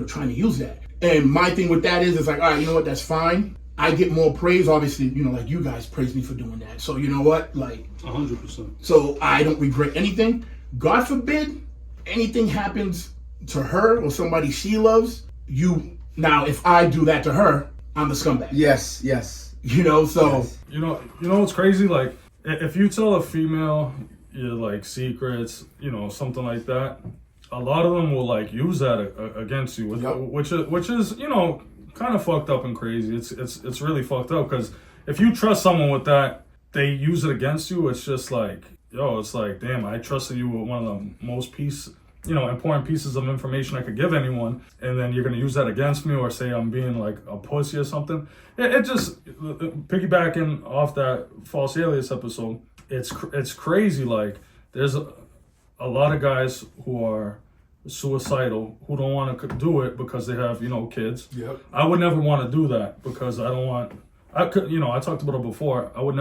trying to use that. And my thing with that is, it's like, all right, you know what? That's fine. I get more praise, obviously, like you guys praise me for doing that. So you know what? Like 100%. So I don't regret anything. God forbid anything happens to her or somebody she loves. Now, if I do that to her, I'm the scumbag. Yes, yes. You know, so Yes. You know what's crazy? Like, if you tell a female your like secrets, something like that, a lot of them will like use that against you, Yep. which is kind of fucked up and crazy. It's really fucked up because if you trust someone with that, they use it against you. It's just like, it's like, damn, I trusted you with one of the most important pieces of information I could give anyone, and then you're gonna use that against me or say I'm being like a pussy or something. It just piggybacking off that false alias episode. It's crazy. Like, there's a lot of guys who are suicidal who don't want to do it because they have kids. Yep. I would never want to do that because I don't want. I could, I talked about it before. I would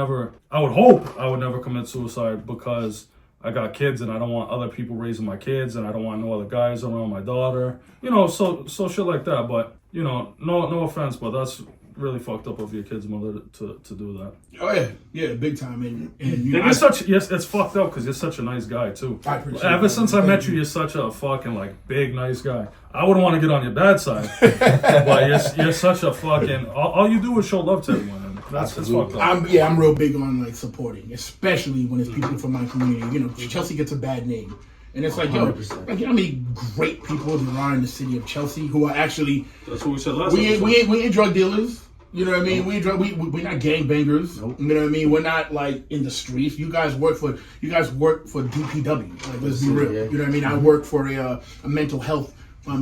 hope I would never commit suicide because I got kids and I don't want other people raising my kids and I don't want no other guys around my daughter. So shit like that. But no offense, but that's really fucked up of your kid's mother to do that. oh yeah, big time. And It's fucked up because you're such a nice guy too. I appreciate Ever that. since I met you, you're such a fucking like big nice guy. I wouldn't want to get on your bad side, but you're such a fucking. All you do is show love to everyone. And that's it's fucked up. I'm real big on like supporting, especially when it's people from my community. Chelsea gets a bad name. And it's like, 100%. like, you know how many great people there are in the city of Chelsea who are actually That's what we said last we episode. ain't drug dealers. You know what I mean? We're not gangbangers. Nope. You know what I mean? We're not like in the streets. You guys work for DPW. Like, let's be real. Yeah. You know what I mean? I work for a mental health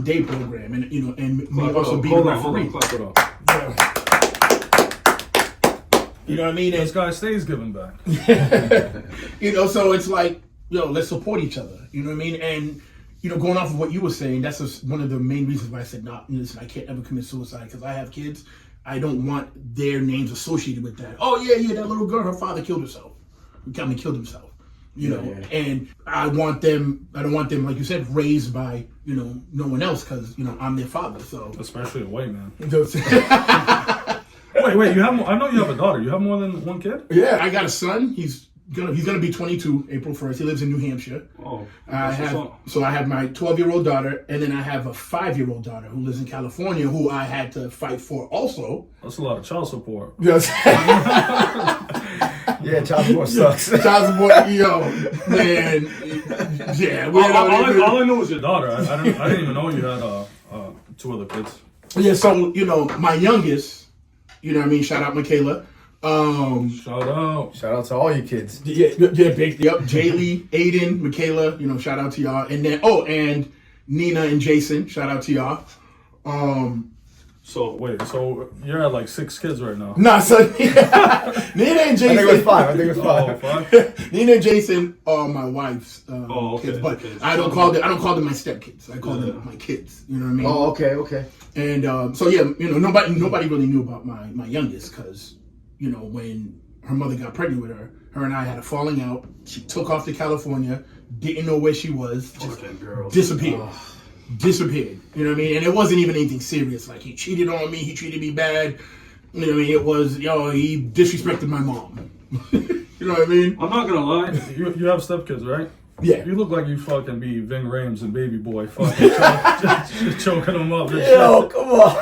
day program, and and me also being a referee. Clap it up. You know what I mean? This guy stays giving back. So it's like, let's support each other. You know what I mean? And going off of what you were saying, that's just one of the main reasons why I said, listen, I can't ever commit suicide because I have kids. I don't want their names associated with that. Oh yeah, that little girl, her father killed himself. Killed himself. Yeah. And I don't want them, like you said, raised by, no one else because, I'm their father. So Especially a white man. yeah, Wait, I know you have a daughter. You have more than one kid? I got a son. He's gonna be 22 April 1st. He lives in New Hampshire. Oh, I have my 12-year-old daughter, and then I have a 5-year-old daughter who lives in California, who I had to fight for also. That's a lot of child support. Yes. Yeah, child support sucks. Child support, man. Yeah. All I know is your daughter. I didn't even know you had 2 other kids. Yeah. So my youngest, you know what I mean. Shout out Michaela. Shout out. Shout out to all your kids. Big. Yep. Jaylee, Aiden, Michaela. Shout out to y'all. And then and Nina and Jason. Shout out to y'all. So you're at like 6 kids right now. Nah, so Nina and Jason. I think it was 5. I think it was 5. Oh, 5? Nina and Jason are my wife's okay, kids, but okay. I don't call them my stepkids. I call them my kids. You know what I mean? Oh, okay. And so yeah, nobody really knew about my youngest because when her mother got pregnant with her and I had a falling out. She took off to California, didn't know where she was, just disappeared. Disappeared. You know what I mean? And it wasn't even anything serious. Like, he cheated on me, he treated me bad. You know what I mean? It was, he disrespected my mom. You know what I mean? I'm not gonna lie. You have stepkids, right? Yeah. You look like you fucking be Ving Rhames and Baby Boy fucking just choking them up. Yo, come on.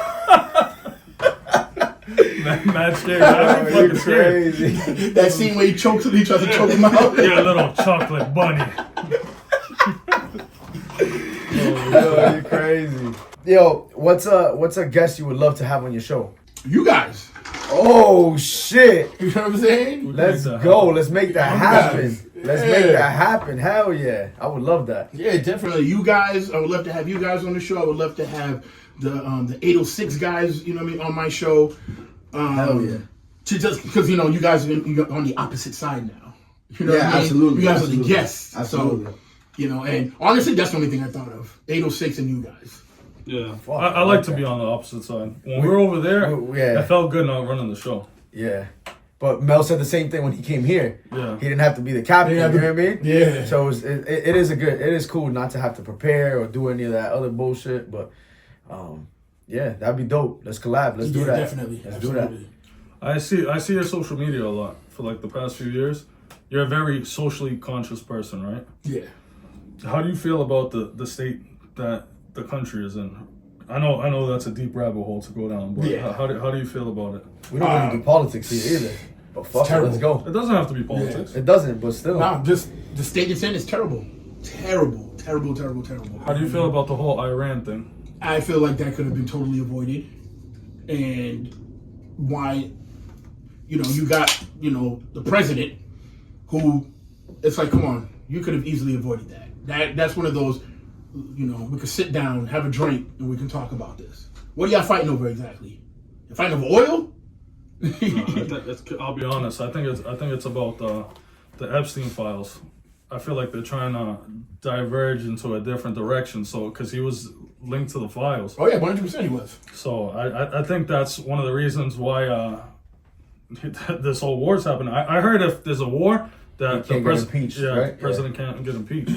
Mad scared. Oh, I'm you're fucking scared. crazy. That scene where he chokes and he tries to choke him out. You're a little chocolate bunny. Yo, you're crazy. Yo, what's a guest you would love to have on your show? You guys. Oh shit. You know what I'm saying? Let's go. Let's make that happen. Let's make that happen. Hell yeah. I would love that. Yeah, definitely. You guys, I would love to have you guys on the show. I would love to have the 806 guys, you know what I mean, on my show. Hell yeah. To just because you guys are on the opposite side now. You know Yeah, what I mean? absolutely, You guys are absolutely. the guests. Absolutely. So, and honestly, that's the only thing I thought of. 806 and you guys. Yeah. I like to be on the opposite side. When we're over there, yeah. I felt good not running the show. Yeah. But Mel said the same thing when he came here. Yeah. He didn't have to be the captain, you know what I mean? Yeah. So it is cool not to have to prepare or do any of that other bullshit, but yeah, that'd be dope. Let's collab. Let's do that. Definitely. Let's do that. Absolutely. I see your social media a lot for like the past few years. You're a very socially conscious person, right? Yeah. How do you feel about the state that the country is in? I know that's a deep rabbit hole to go down, but Yeah. how do you feel about it? We don't really do politics here either. But fuck it, terrible. let's go. It doesn't have to be politics. It doesn't, but still. Nah, just the state it's in is terrible. Terrible. How do you feel about the whole Iran thing? I feel like that could have been totally avoided. And why, you got, the president who, it's like, come on, you could have easily avoided that. That's one of those, we could sit down, have a drink, and we can talk about this. What are y'all fighting over exactly? You're fighting over oil? I'll be honest. I think it's about the Epstein files. I feel like they're trying to diverge into a different direction. So, because he was linked to the files. Oh yeah, 100% he was. So I think that's one of the reasons why this whole war's happening. I heard if there's a war that the president can't get impeached.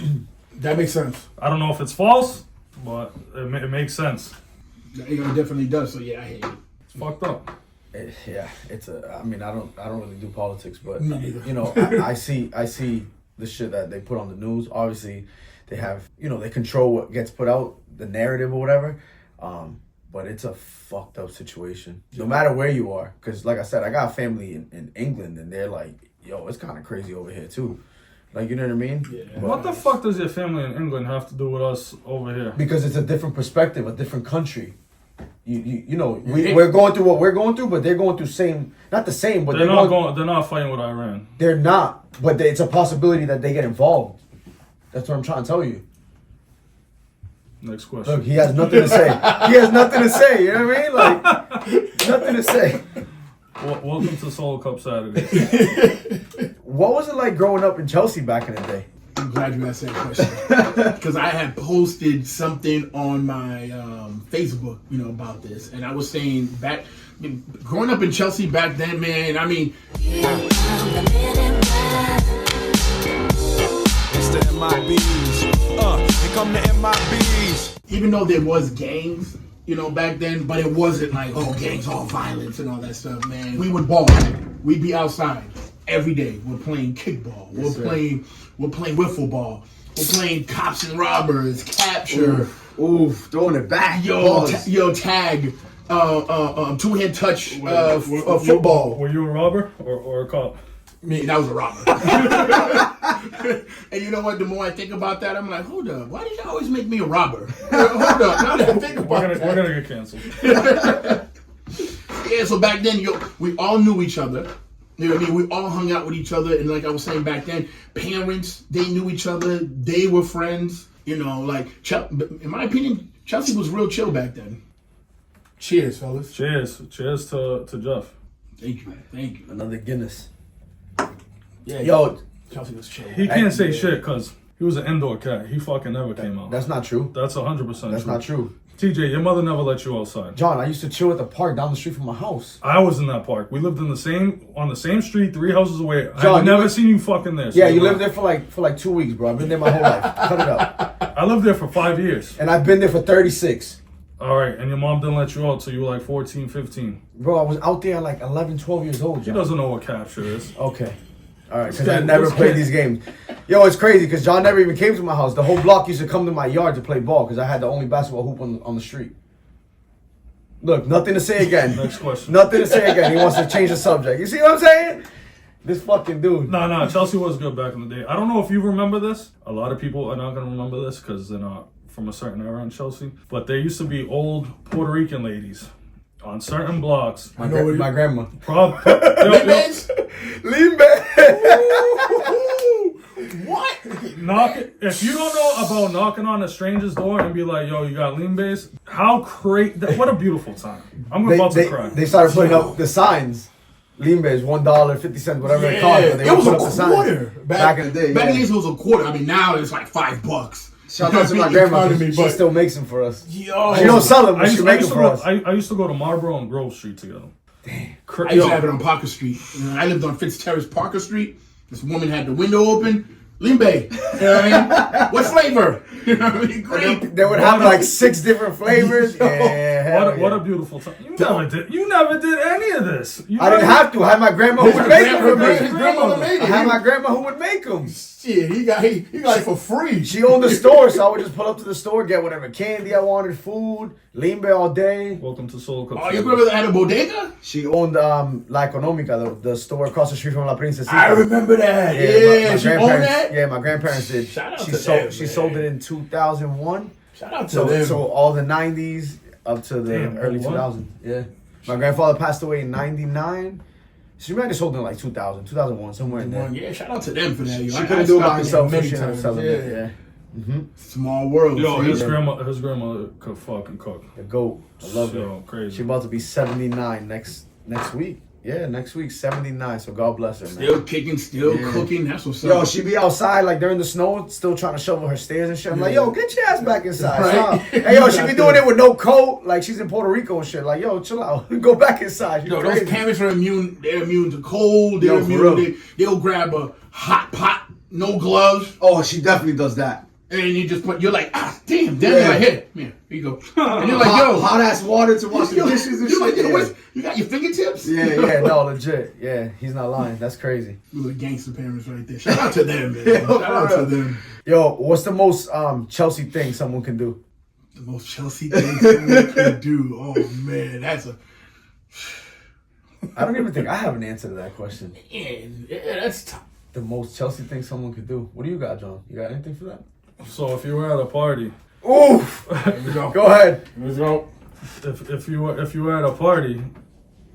That makes sense. I don't know if it's false, but it makes sense. It definitely does. So yeah, I hate it. It's fucked up. Yeah, I don't really do politics, but Me neither. I see the shit that they put on the news. Obviously, they have, they control what gets put out, the narrative or whatever. But it's a fucked up situation, no matter where you are. Because, like I said, I got family in England, and they're like, yo, it's kind of crazy over here too. Like, you know what I mean? Yeah. But What the fuck does your family in England have to do with us over here? because it's a different perspective, a different country. We're going through what we're going through, but they're going through not the same, but They're not fighting with Iran. They're not, but it's a possibility that they get involved. That's what I'm trying to tell you. Next question. Look, he has nothing to say. He has nothing to say. You know what I mean? Like, nothing to say. Welcome to Solo Cup Saturday. What was it like growing up in Chelsea back in the day? I'm glad you asked that question because I had posted something on my Facebook, about this, and I was saying growing up in Chelsea back then, man. I mean, it's the MIBs. Here come the MIBs. even though there was gangs, back then, but it wasn't like gangs, all violence and all that stuff, man. We would ball. We'd be outside every day. We're playing kickball. We're playing wiffle ball. We're playing cops and robbers, capture. Oof, throwing it back. Tag. Two-hand touch. Football. Were you a robber or a cop? Me, that was a robber. And you know what? The more I think about that, I'm like, hold up. Why did you always make me a robber? Hold up. Now that I think about We're gonna get canceled. Yeah, so back then, we all knew each other. You know what I mean? We all hung out with each other. And like I was saying back then, parents, they knew each other. They were friends. In my opinion, Chelsea was real chill back then. Cheers, fellas. Cheers to Jeff. Thank you. Another Guinness. Yeah, Yo, Chelsea was chill. He can't say shit because he was an indoor cat. He fucking never came out. that's not true. That's 100% true. That's not true. TJ, your mother never let you outside. John, I used to chill at the park down the street from my house. I was in that park. We lived on the same street, 3 houses away. John, I've never seen you fucking there. So Yeah, you lived there for like 2 weeks, bro. I've been there my whole life. Cut it up. I lived there for 5 years. And I've been there for 36. All right, and your mom didn't let you out till you were like 14, 15. Bro, I was out there at like 11, 12 years old, She John. doesn't know what capture is. Okay. All right, because I never played these games. Yo, it's crazy because John never even came to my house. The whole block used to come to my yard to play ball because I had the only basketball hoop on the street. Look, nothing to say again. Next question. Nothing to say again. He wants to change the subject. You see what I'm saying? This fucking dude. No, Chelsea was good back in the day. I don't know if you remember this. A lot of people are not going to remember this because they're not from a certain era in Chelsea. But there used to be old Puerto Rican ladies on certain blocks. My grandma. Lean What? If you don't know about knocking on a stranger's door and be like, yo, you got lean base, how crazy, what a beautiful time. I'm about to cry. They started putting up the signs. Lean Bay is $1, 50 cents, whatever it cost. But they it was would a put up the quarter. signs. Back in the day. Back in the days, it was a quarter. I mean, now it's like $5. Shout out to my grandma. Economy, She but- still makes them for us. Yo. She don't sell them, but she makes used them to for go, us. I used to go to Marlboro and Grove Street together. I used to have it on Parker Street. I lived on Fitz Terrace, Parker Street. This woman had the window open. Lean Bay. You know what I mean? What flavor? You know what I mean? Grape. They would have like 6 different flavors. Yeah, What a beautiful time. You never did any of this. I didn't have to. I had my grandma who would make them for me. His grandmother made I had it. my grandma who would make them. Shit, he got it for free. She owned the store, so I would just pull up to the store, get whatever candy I wanted, food, limbe all day. Welcome to Soul Cup. Oh, your grandmother had a bodega? She owned La Económica, the store across the street from La Princesa. I remember that. Yeah, she owned that? Yeah, my grandparents did. Shout out she to sold, them, She man. sold it in 2001. Shout out to them. So all the 90s up to the Damn, early what? 2000s. Yeah. My grandfather passed away in 99. She might have sold it in like 2000, 2001, somewhere in there. Yeah, shout out to them for that. Yo. She I couldn't do it stopped by in herself, so many she ended up times. selling Yeah. it. Yeah. Small world. Yo, see? His grandmother could fucking cook. The GOAT. I love So it. crazy. She about to be 79 next week. Yeah, next week, 79. So God bless her, man. Still kicking, still Yeah. cooking. That's what's up. Yo, she be outside like during the snow, still trying to shovel her stairs and shit. I'm like, yo, get your ass back inside. Right. Stop. Hey, yo, she be doing it with no coat, like she's in Puerto Rico and shit. Like, yo, chill out, go back inside. She's Yo, crazy. those parents are immune. They're immune to cold. They're Yo, for real. immune. They'll grab a hot pot, no gloves, Oh, she definitely does that. and you just put. You're like, damn, Yeah. right here. Here you go. And you're like, yo, hot ass water to wash the yo, dishes and you're like, shit. yo, you got your fingertips? Yeah, no, legit. Yeah, he's not lying. That's crazy. Those are gangster parents right there. Shout out to them, man. Shout out to them. Yo, what's the most Chelsea thing someone can do? The most Chelsea thing someone can do. Oh man, that's a I don't even think I have an answer to that question. yeah, that's tough. The most Chelsea thing someone could do. What do you got, John? You got anything for that? So if you were at a party, Oof. Here we go. Go ahead. Let's go. if you were at a party,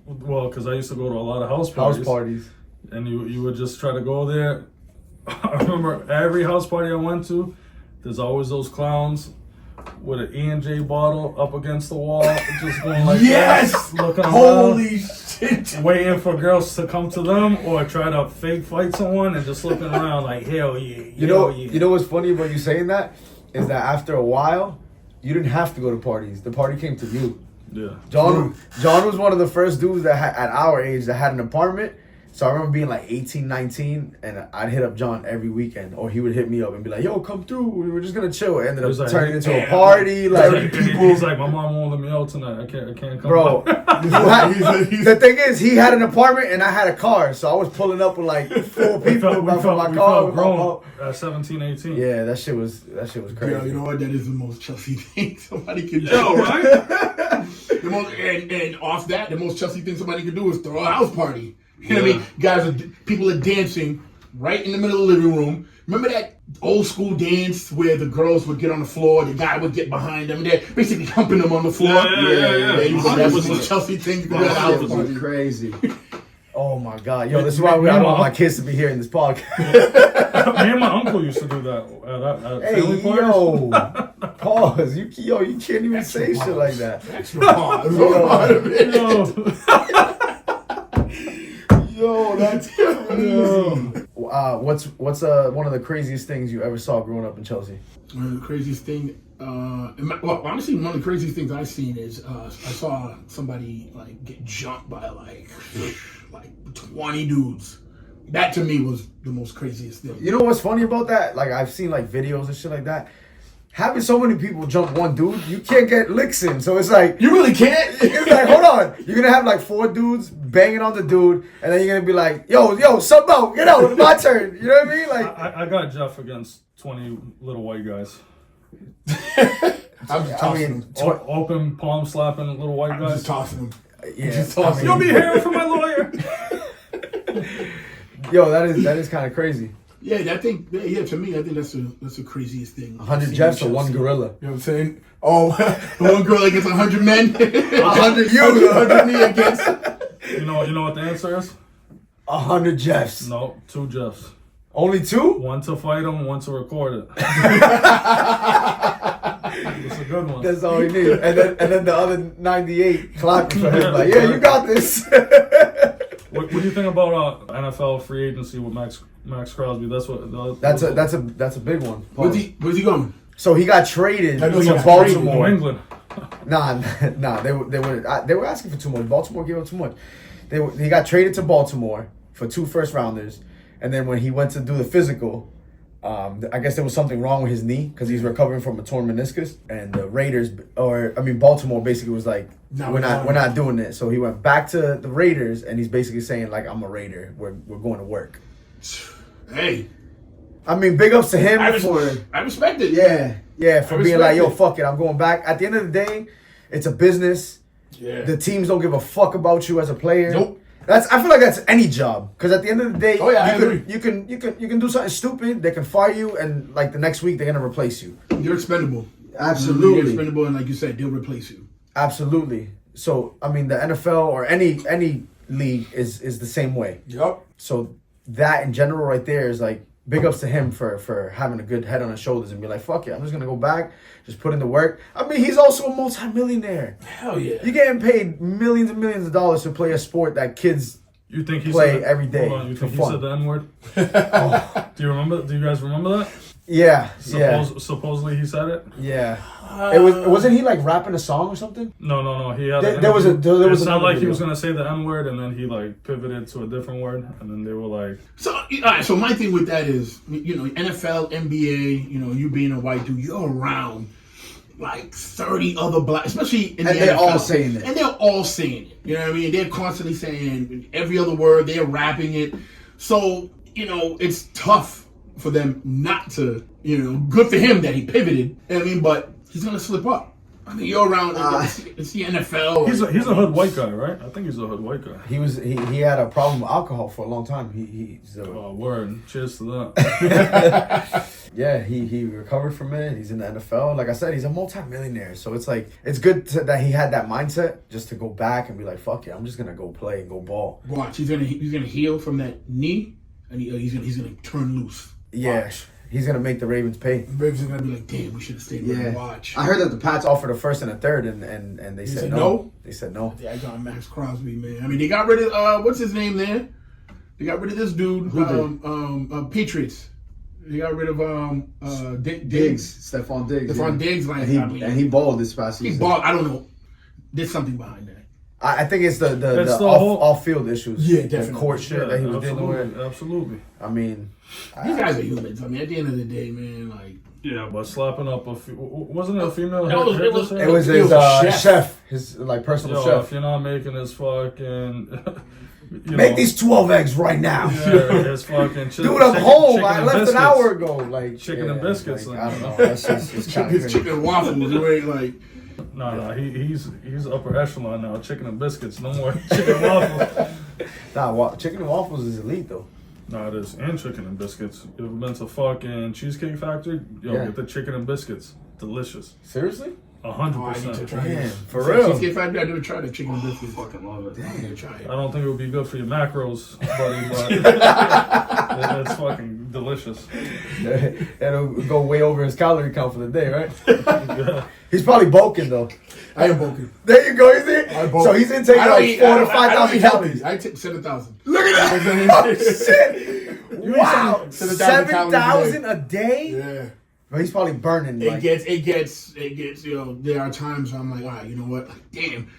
well, because I used to go to a lot of house parties. House parties. And you would just try to go there. I remember every house party I went to, there's always those clowns with an E&J bottle up against the wall, just going like Yes! this, looking around, Holy shit. waiting for girls to come to them, or try to fake fight someone and just looking around like, hell yeah, You know, hell yeah. you know what's funny about you saying that is that after a while, you didn't have to go to parties. The party came to you. Yeah. John was one of the first dudes that had, at our age that had an apartment. So I remember being like 18, 19, and I'd hit up John every weekend, or he would hit me up and be like, yo, come through. We were just going to chill. It ended It was up like, turning into yeah, a party. Like, And he's like, my mom won't let me out tonight. I can't come. bro, out." the thing is, he had an apartment and I had a car. So I was pulling up with like 4 we people felt, in my car. with my grown mom. at 17, 18. Yeah, that shit was crazy. Yo, you know what? That is the most Chelsea thing somebody can do. Yo, right? The most, and off that, the most Chelsea thing somebody can do is throw a house party. You know what I mean? People are dancing right in the middle of the living room. Remember that old school dance where the girls would get on the floor, the guy would get behind them, and they're basically humping them on the floor? Yeah. You know, that's the 100%. most Chelsea thing you can do at a house 100%. party. Crazy. Oh my god, yo, this is why I don't want my kids to be hearing this podcast. Me and my uncle used to do that at Hey, family parties. yo, pause. You can't even say shit like that. Extra pause. Part of it. Yo. Yo, that's crazy. What's one of the craziest things you ever saw growing up in Chelsea? One of the craziest thing, well, honestly, one of the craziest things I've seen is I saw somebody like get jumped by like 20 dudes. That to me was the most craziest thing. You know what's funny about that? Like I've seen like videos and shit like that. Having so many people jump one dude, you can't get licks in. So it's like You really can't? it's like, hold on. You're gonna have like 4 dudes banging on the dude, and then you're gonna be like, yo, sub out, get out, it's my turn. You know what I mean? Like I got Jeff against 20 little white guys. I'm just I tossing mean, them. Open palm slapping little white I'm guys. just tossing them. yeah. Just tossing You'll them. be hearing from my lawyer. Yo, that is kind of crazy. Yeah, to me, I think that's the craziest thing. 100 Jeffs or 1 gorilla. You know what I'm saying? Oh, one girl against 100 men. 100 you. 100 me against. You know what the answer is? 100 Jeffs. No, 2 Jeffs. Only 2? One to fight him, one to record it. It's a good one. That's all he needs. And then the other 98 clapping for him. Like, yeah, you got this. What do you think about NFL free agency with Max Crosby? That's a big one. Where's he going? So he got traded I know he to got Baltimore. New England. Nah, they were asking for too much. Baltimore gave up too much. He got traded to Baltimore for 2 first rounders, and then when he went to do the physical, I guess there was something wrong with his knee because he's recovering from a torn meniscus. And the Raiders, Baltimore basically was like, No, we're not doing it. So he went back to the Raiders, and he's basically saying like, I'm a Raider. We're going to work. Hey, I mean, big ups to him I for respect it. yeah for being respect like, yo, it. fuck it, I'm going back. At the end of the day, it's a business. Yeah. The teams don't give a fuck about you as a player. Nope. I feel like that's any job, because at the end of the day, Oh, yeah, I agree. you can do something stupid. They can fire you, and like the next week they're gonna replace you. You're expendable. Absolutely. You're expendable, and like you said, they'll replace you. Absolutely. So I mean, the NFL or any league is the same way. Yup. So that in general, right there, is like big ups to him for having a good head on his shoulders and be like, fuck it, I'm just gonna go back, just put in the work. I mean, he's also a multi-millionaire. Hell yeah. You're getting paid millions and millions of dollars to play a sport that kids You think he play said, every day. Hold on, you for think he fun. said the N-word? Do you guys remember that? Yeah, Supposedly he said it? yeah. Wasn't he like rapping a song or something? No. He had. There was it another sounded like he video. was gonna say the N-word, and then he like pivoted to a different word, and then they were like, So, all right, so my thing with that is, you know, NFL, NBA, you know, you being a white dude, you're around like 30 other black, especially in And the they're NFL. all saying it. And they're all saying it. You know what I mean? They're constantly saying every other word. They're rapping it. So, you know, it's tough for them not to, you know, good for him that he pivoted. You know what I mean? But he's going to slip up. I mean, you're around, it's the NFL. he's a hood white guy, right? I think he's a hood white guy. He had a problem with alcohol for a long time. He's Oh, word. Cheers to that. yeah, he recovered from it. He's in the NFL. Like I said, he's a multi-millionaire. So it's like, it's good that he had that mindset just to go back and be like, fuck it, I'm just gonna go play and go ball. Watch, he's gonna heal from that knee, and he's gonna turn loose. Yeah, Watch. he's gonna make the Ravens pay. The Ravens are gonna be like, damn, we should have stayed there and watch. I heard that the Pats offered a first and a third, and they said said no. no? They said no. Yeah, I got Max Crosby, man. I mean, they got rid of what's his name there? They got rid of this dude. Patriots. They got rid of Diggs. Stephon Diggs. Stephon Diggs, like and he balled this past he season. balled. I don't know. There's something behind that. I think it's the It's the off field issues. Yeah, The definitely. court shit that he was dealing with. Absolutely. I mean, These guys are humans. I mean, at the end of the day, man, like Yeah, but slapping up wasn't it a female? It was- it was- it was He his was a chef. his like personal Yo, chef. if you're not making his fucking, Make these 12 eggs right now. Yeah, his fucking Dude, I'm home. I left an hour ago. Like Chicken and biscuits, Like, like, I don't know. That's just it's kind his of chicken waffles. You ain't like No, he's upper echelon now. Chicken and biscuits, no more chicken waffles. chicken and waffles is elite though. No, it is, and chicken and biscuits. You ever been to fucking Cheesecake Factory? Yo, Yeah. get the chicken and biscuits. Delicious. Seriously? 100%. Damn, for So real. Cheesecake Factory, I never tried the chicken and biscuits. Fucking love it. I'm gonna try it. I don't think it would be good for your macros, buddy, but it's fucking delicious. That'll go way over his calorie count for the day, right? Yeah. He's probably bulking though. I am bulking. There you go. He's in. So he's intaking like 4,000 to 5,000 calories. I take 7,000. Look at that! Oh shit! Wow, 7,000 7,000 a day. Yeah. But he's probably burning. It Like, gets, you know, there are times where I'm like, all right, you know what? Like, damn,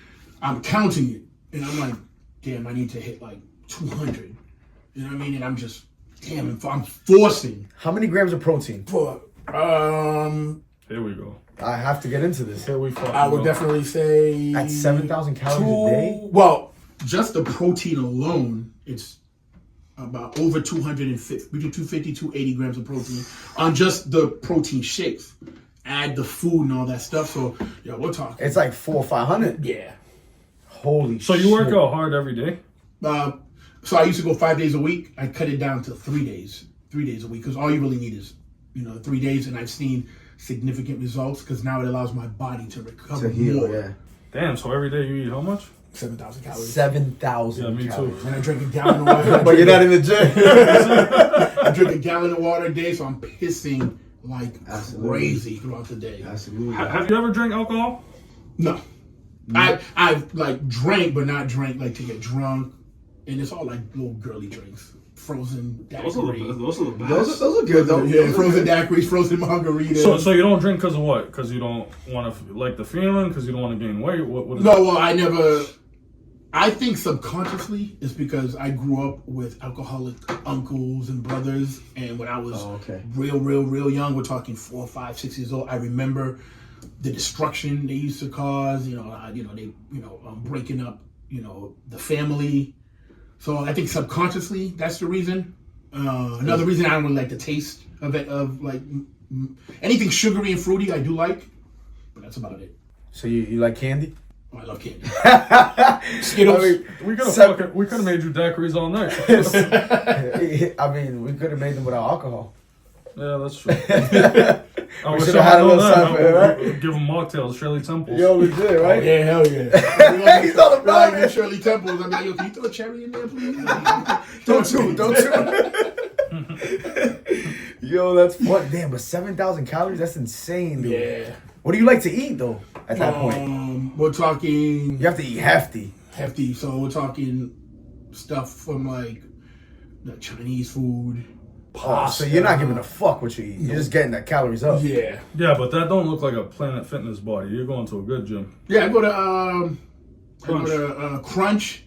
I'm counting it. And I'm like, damn, I need to hit like 200. You know what I mean? And I'm just, damn, I'm forcing. how many grams of protein? But, Here we go. I have to get into this. Here we fucking I would go. definitely say. At 7,000 calories a day? Well, just the protein alone, it's about over 250, between 250, 280 grams of protein on just the protein shakes. Add the food and all that stuff. So, yeah, we're talking. It's like 400 or 500. Yeah. Holy shit. So you work out hard every day? So I used to go 5 days a week. I cut it down to 3 days a week, because all you really need is, 3 days, and I've seen significant results because now it allows my body to recover to heal, more. yeah. Damn, so every day you eat how much? 7,000 calories. 7,000 Yeah, me too. calories. And I drink a gallon of water. But you're not in the gym. I drink a gallon of water a day, so I'm pissing like crazy throughout the day. Absolutely. Have you ever drank alcohol? No. I've like drank, but not drank like to get drunk. And it's all like little girly drinks. Frozen Those are the daiquiri. best. Those are the best. Those are good though. Yeah, frozen daiquiris, frozen margaritas. So you don't drink because of what? Because you don't want to like the feeling? Because you don't want to gain weight? What is No, well, I never. I think subconsciously it's because I grew up with alcoholic uncles and brothers, and when I was real young, we're talking 4, 5, 6 years old, I remember the destruction they used to cause. Breaking up, the family. So I think subconsciously that's the reason. Another reason I don't really like the taste of it, anything sugary and fruity. I do like, but that's about it. So you like candy? Oh, I love candy. Skittles. We could have made you daiquiris all night. I mean, we could have made them without alcohol. Yeah, that's true. I wish should've I had a had little that. something, right? Give them mocktails, Shirley Temples. Yo, legit, right? Yeah, hell yeah. He's all about it. Shirley Temples. I'm like, yo, can you throw a cherry in there, please? Don't chew. Yo, that's fun. Damn, but 7,000 calories? That's insane, dude. Yeah. What do you like to eat, though, at that point? We're talking You have to eat hefty. hefty. So we're talking stuff from like the Chinese food. Oh, so you're not giving a fuck what you eat. You're just getting the calories up. Yeah. Yeah, but that don't look like a Planet Fitness body. You're going to a good gym. Yeah, I go to Crunch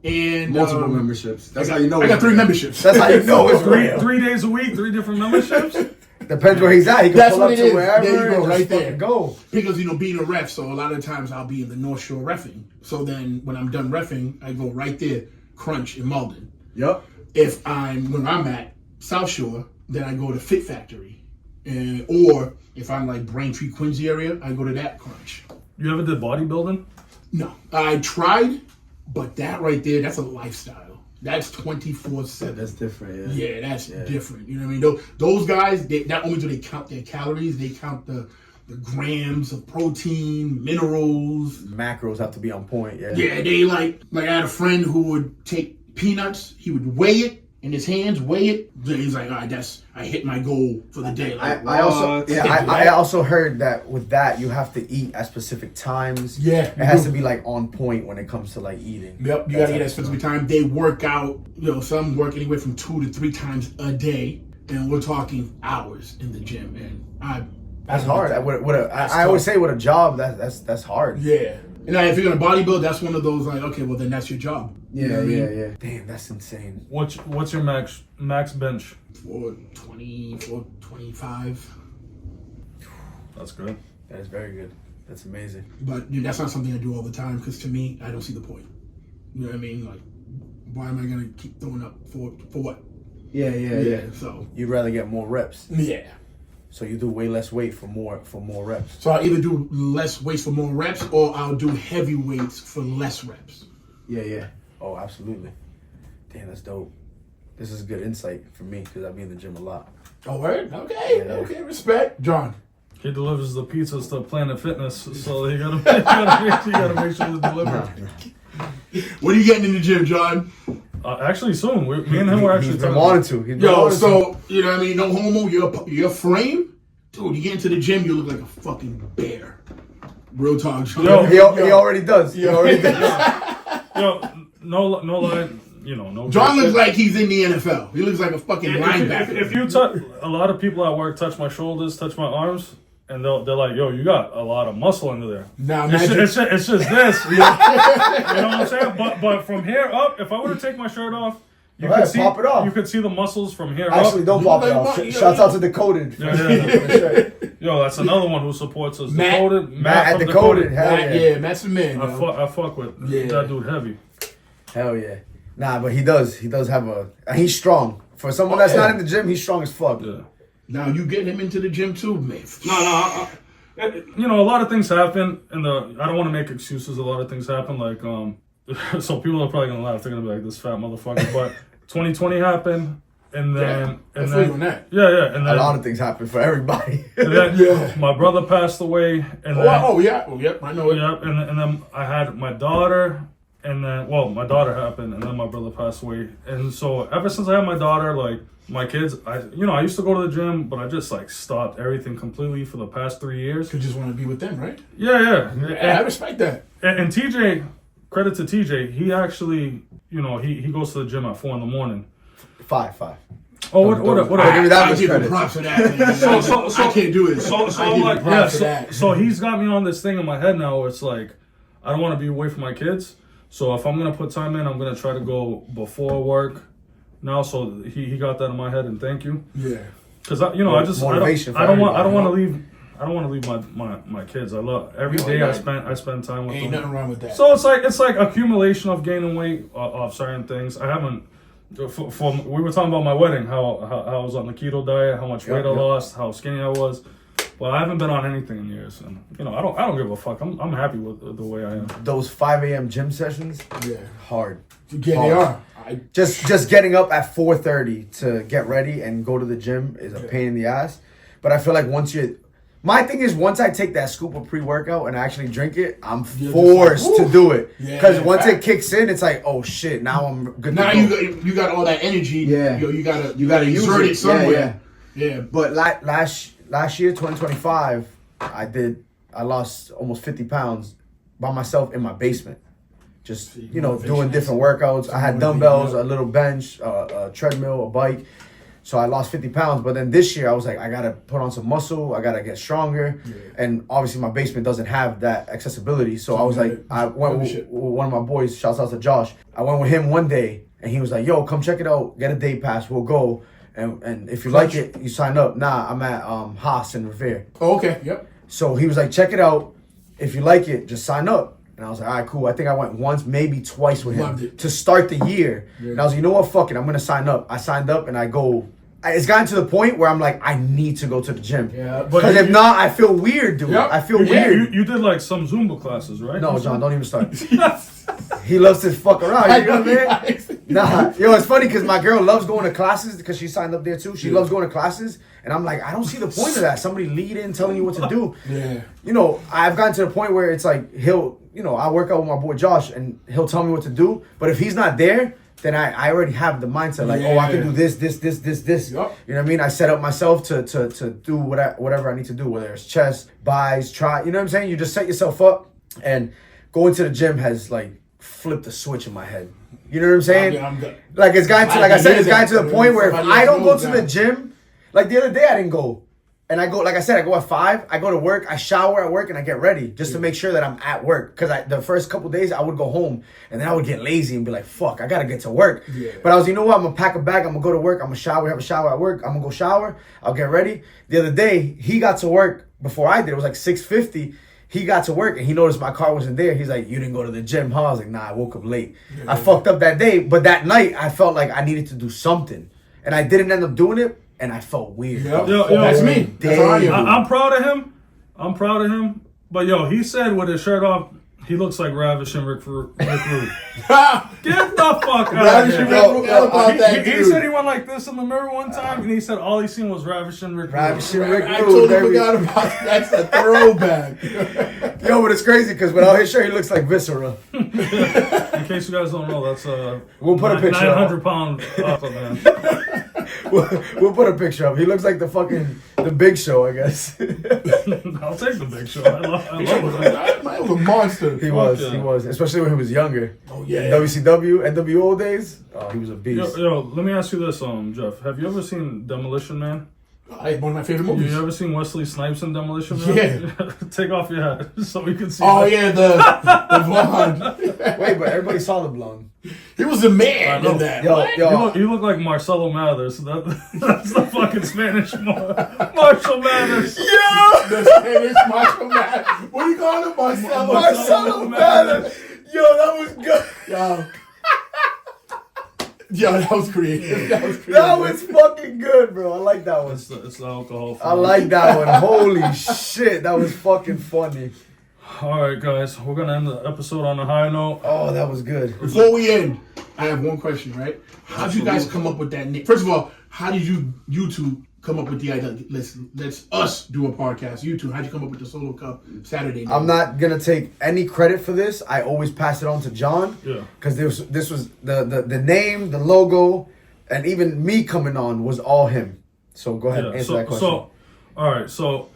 and Multiple memberships. That's how you know. I got 3 memberships. That's how you know it's real. 3 days a week, 3 different memberships. Depends where he's at. He can That's pull what up it to is. wherever There you go, and just right there. fucking go. Because being a ref, so a lot of times I'll be in the North Shore reffing. So then when I'm done reffing, I go right there, Crunch in Malden. Yep. When I'm at South Shore, then I go to Fit Factory, or if I'm like Braintree, Quincy area, I go to that Crunch. You ever did bodybuilding? No, I tried, but that right there, that's a lifestyle. That's 24/7. That's different. Yeah, that's different. You know what I mean? Those guys, not only do they count their calories, they count the grams of protein, minerals. Macros have to be on point. Yeah. Yeah, they like I had a friend who would take peanuts, he would weigh it in his hands, weigh it. Then he's like, all right, I hit my goal for the day. Like, I also heard that with that you have to eat at specific times. Yeah, it has to be like on point when it comes to like eating. Yep, you gotta eat at a specific time. They work out. Some work anywhere from 2 to 3 times a day, and we're talking hours in the gym. And that's hard. I always say with a job that's hard. Yeah. And if you're gonna bodybuild, that's one of those like, okay, well then that's your job. You know what I mean? Yeah. Damn, that's insane. What's your max bench? 420, 425. That's good. That is very good. That's amazing. But that's not something I do all the time because to me, I don't see the point. You know what I mean? Like, why am I gonna keep throwing up for what? Yeah. So You'd rather get more reps. yeah. So you do way less weight for more reps. So I'll either do less weights for more reps, or I'll do heavy weights for less reps. Yeah. Oh, absolutely. Damn, that's dope. This is good insight for me because I be in the gym a lot. Oh, word? Okay. Yeah. Okay. Respect, John. He delivers the pizzas to Planet Fitness, so you gotta make sure it's delivered. What are you getting in the gym, John? Actually, soon. Me and him were actually He's been talking. wanting to. He's been Yo, wanting to. so you know what I mean? No homo. Your frame, dude. You get into the gym, you look like a fucking bear. Real talk, John. Yo. He already does. He already does. Yo, no lie. No. John bullshit. looks like he's in the NFL. He looks like a fucking linebacker. If you touch, a lot of people at work touch my shoulders, touch my arms, and they're like, "Yo, you got a lot of muscle under there." Now It's imagine. just this. You know what I'm saying? But from here up, if I were to take my shirt off, you Go could ahead, see pop it off. You could see the muscles from here Actually, up. don't pop it like off. what? Shouts out to Decoded. Yeah. Yo, that's another one who supports us. Matt. Decoded. Matt at from Decoded. Hell Matt, yeah. yeah, Matt's the man. I fuck with that dude heavy. Hell yeah. Nah, but he does have he's strong. For someone that's not in the gym, he's strong as fuck. Yeah. Now you get him into the gym too, man. No. A lot of things happen, and I don't want to make excuses. A lot of things happen, like so people are probably gonna laugh. They're gonna be like, "This fat motherfucker." But 2020 happened, and then I feel you on that. Yeah, and A then lot of things happen for everybody. and then my brother passed away, and then I know it. yeah, and then I had my daughter, and then my daughter happened, and then my brother passed away, and so ever since I had my daughter, like my kids, I used to go to the gym, but I just like stopped everything completely for the past 3 years. You just want to be with them, right? Yeah. Yeah, I respect that. And TJ, credit to TJ, he actually, he goes to the gym at 4 a.m. Five. Oh, what? Give me that I much give him credit. props for that. Man. I can't do it. So I I'm give like, him props for Yeah, that. so he's got me on this thing in my head now where it's like, I don't want to be away from my kids. So if I'm gonna put time in, I'm gonna try to go before work now. So he got that in my head, and thank you. Yeah. Because I Motivation for I don't want everybody, to leave. I don't want to leave my kids. I love every day I spend time with Ain't them. nothing wrong with that. So it's like accumulation of gaining weight of certain things. I haven't. We were talking about my wedding, how I was on the keto diet, how much weight I lost, how skinny I was. But I haven't been on anything in years, and I don't give a fuck. I'm happy with the way I am. Those 5 a.m. gym sessions, hard. Yeah, they are. Just getting up at 4:30 to get ready and go to the gym is a pain in the ass. But I feel like my thing is once I take that scoop of pre-workout and I actually drink it, I'm forced to do it. Because once it kicks in, it's like, oh shit, now I'm good Now to go. you got all that energy. Yeah. You gotta exert it somewhere. Yeah. But last year, 2025, I lost almost 50 pounds by myself in my basement. Just, doing different workouts. I had dumbbells, a little bench, a treadmill, a bike. So I lost 50 pounds. But then this year, I was like, I got to put on some muscle. I got to get stronger. Yeah. And obviously, my basement doesn't have that accessibility. So I was like, I went with one of my boys, shouts out to Josh. I went with him one day, and he was like, yo, come check it out. Get a day pass. We'll go. And if you like it, you sign up. Nah, I'm at Haas in Revere. Oh, okay. Yep. So he was like, check it out. If you like it, just sign up. And I was like, all right, cool. I think I went once, maybe twice with him to start the year. Yeah. And I was like, you know what? Fuck it. I'm going to sign up. I signed up and I go. It's gotten to the point where I'm like, I need to go to the gym. Yeah. Because if not, I feel weird, dude. Yep. I feel weird. You did like some Zumba classes, right? No, John, don't even start. He loves to fuck around. You know what I mean? Nah. Yo, it's funny because my girl loves going to classes because she signed up there too. She loves going to classes. And I'm like, I don't see the point of that. Somebody lead in telling you what to do. Yeah. I've gotten to the point where it's like I work out with my boy Josh and he'll tell me what to do. But if he's not there, then I already have the mindset like, I can do this. Yep. You know what I mean? I set up myself to do whatever I need to do, whether it's chest, buys, try. You know what I'm saying? You just set yourself up, and going to the gym has like flipped a switch in my head. You know what I'm saying? Like it's gotten to the point where if I don't go to the gym, like the other day I didn't go. And I go, like I said, I go at 5, I go to work, I shower at work, and I get ready just to make sure that I'm at work. Because the first couple days, I would go home, and then I would get lazy and be like, fuck, I got to get to work. Yeah. But I was, you know what, I'm going to pack a bag, I'm going to go to work, I'm going to shower, have a shower at work, I'm going to go shower, I'll get ready. The other day, he got to work before I did. It was like 6:50. He got to work, and he noticed my car wasn't there. He's like, you didn't go to the gym, huh? I was like, nah, I woke up late. Yeah. I fucked up that day, but that night, I felt like I needed to do something. And I didn't end up doing it. And I felt weird. Yep. Yo, that's me. That's how I am. I'm proud of him. But he said with his shirt off, he looks like Ravishing Rick Rude. Get the fuck out of here. He said he went like this in the mirror one time, and he said all he seen was Ravishing Rick Rude. Ravishing Rick Rude. I totally forgot about that. That's a throwback. Yo, but it's crazy because without his shirt, he looks like Viscera. In case you guys don't know, that's we'll put a picture 900-pound man. We'll put a picture up. He looks like the Big Show, I guess. I'll take the Big Show. I love him. That man was a monster. He was, especially when he was younger. Oh yeah. In WCW, NWO days. Oh, he was a beast. Yo, let me ask you this, Jeff. Have you ever seen Demolition Man? One of my favorite movies. You ever seen Wesley Snipes in Demolition Man? Yeah. Take off your hat so we can see. Oh yeah, the blonde. Wait, but everybody saw the blonde. He was a man in that. Yo. You look like Marcelo Mathers. That's the fucking Spanish Marshall Mathers. Yo, the Spanish Marshall Mathers. What are you calling him, Marcelo Mathers. Yo, that was good. Yo, that was creative. That was fucking good, bro. I like that one. It's the alcohol. I like that one. Holy shit, that was fucking funny. All right, guys, we're gonna end the episode on a high note. Oh, that was good. Before we end, I have one question, right? How did you guys come up with that name? First of all, how did you two come up with the idea? Let's us do a podcast. You two, how'd you come up with the Solo Cup Saturday night? I'm not gonna take any credit for this. I always pass it on to John. Yeah. Because this was the name, the logo, and even me coming on was all him. So go ahead and answer that question. So, all right. So,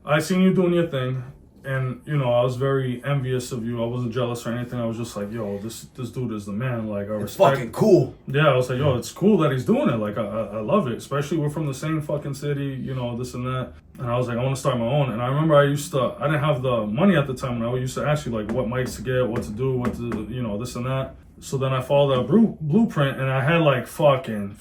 I seen you doing your thing. And you know, I was very envious of you. I wasn't jealous or anything. I was just like, yo, this dude is the man. Like, I It's respect. fucking cool. Yeah, I was like, yo, it's cool that he's doing it. Like, I love it. Especially we're from the same fucking city, you know, this and that. And I was like, I want to start my own. And I remember I didn't have the money at the time. And I used to ask you, like, what mics to get, what to do, what to, you know, this and that. So then I followed that blueprint, and I had like fucking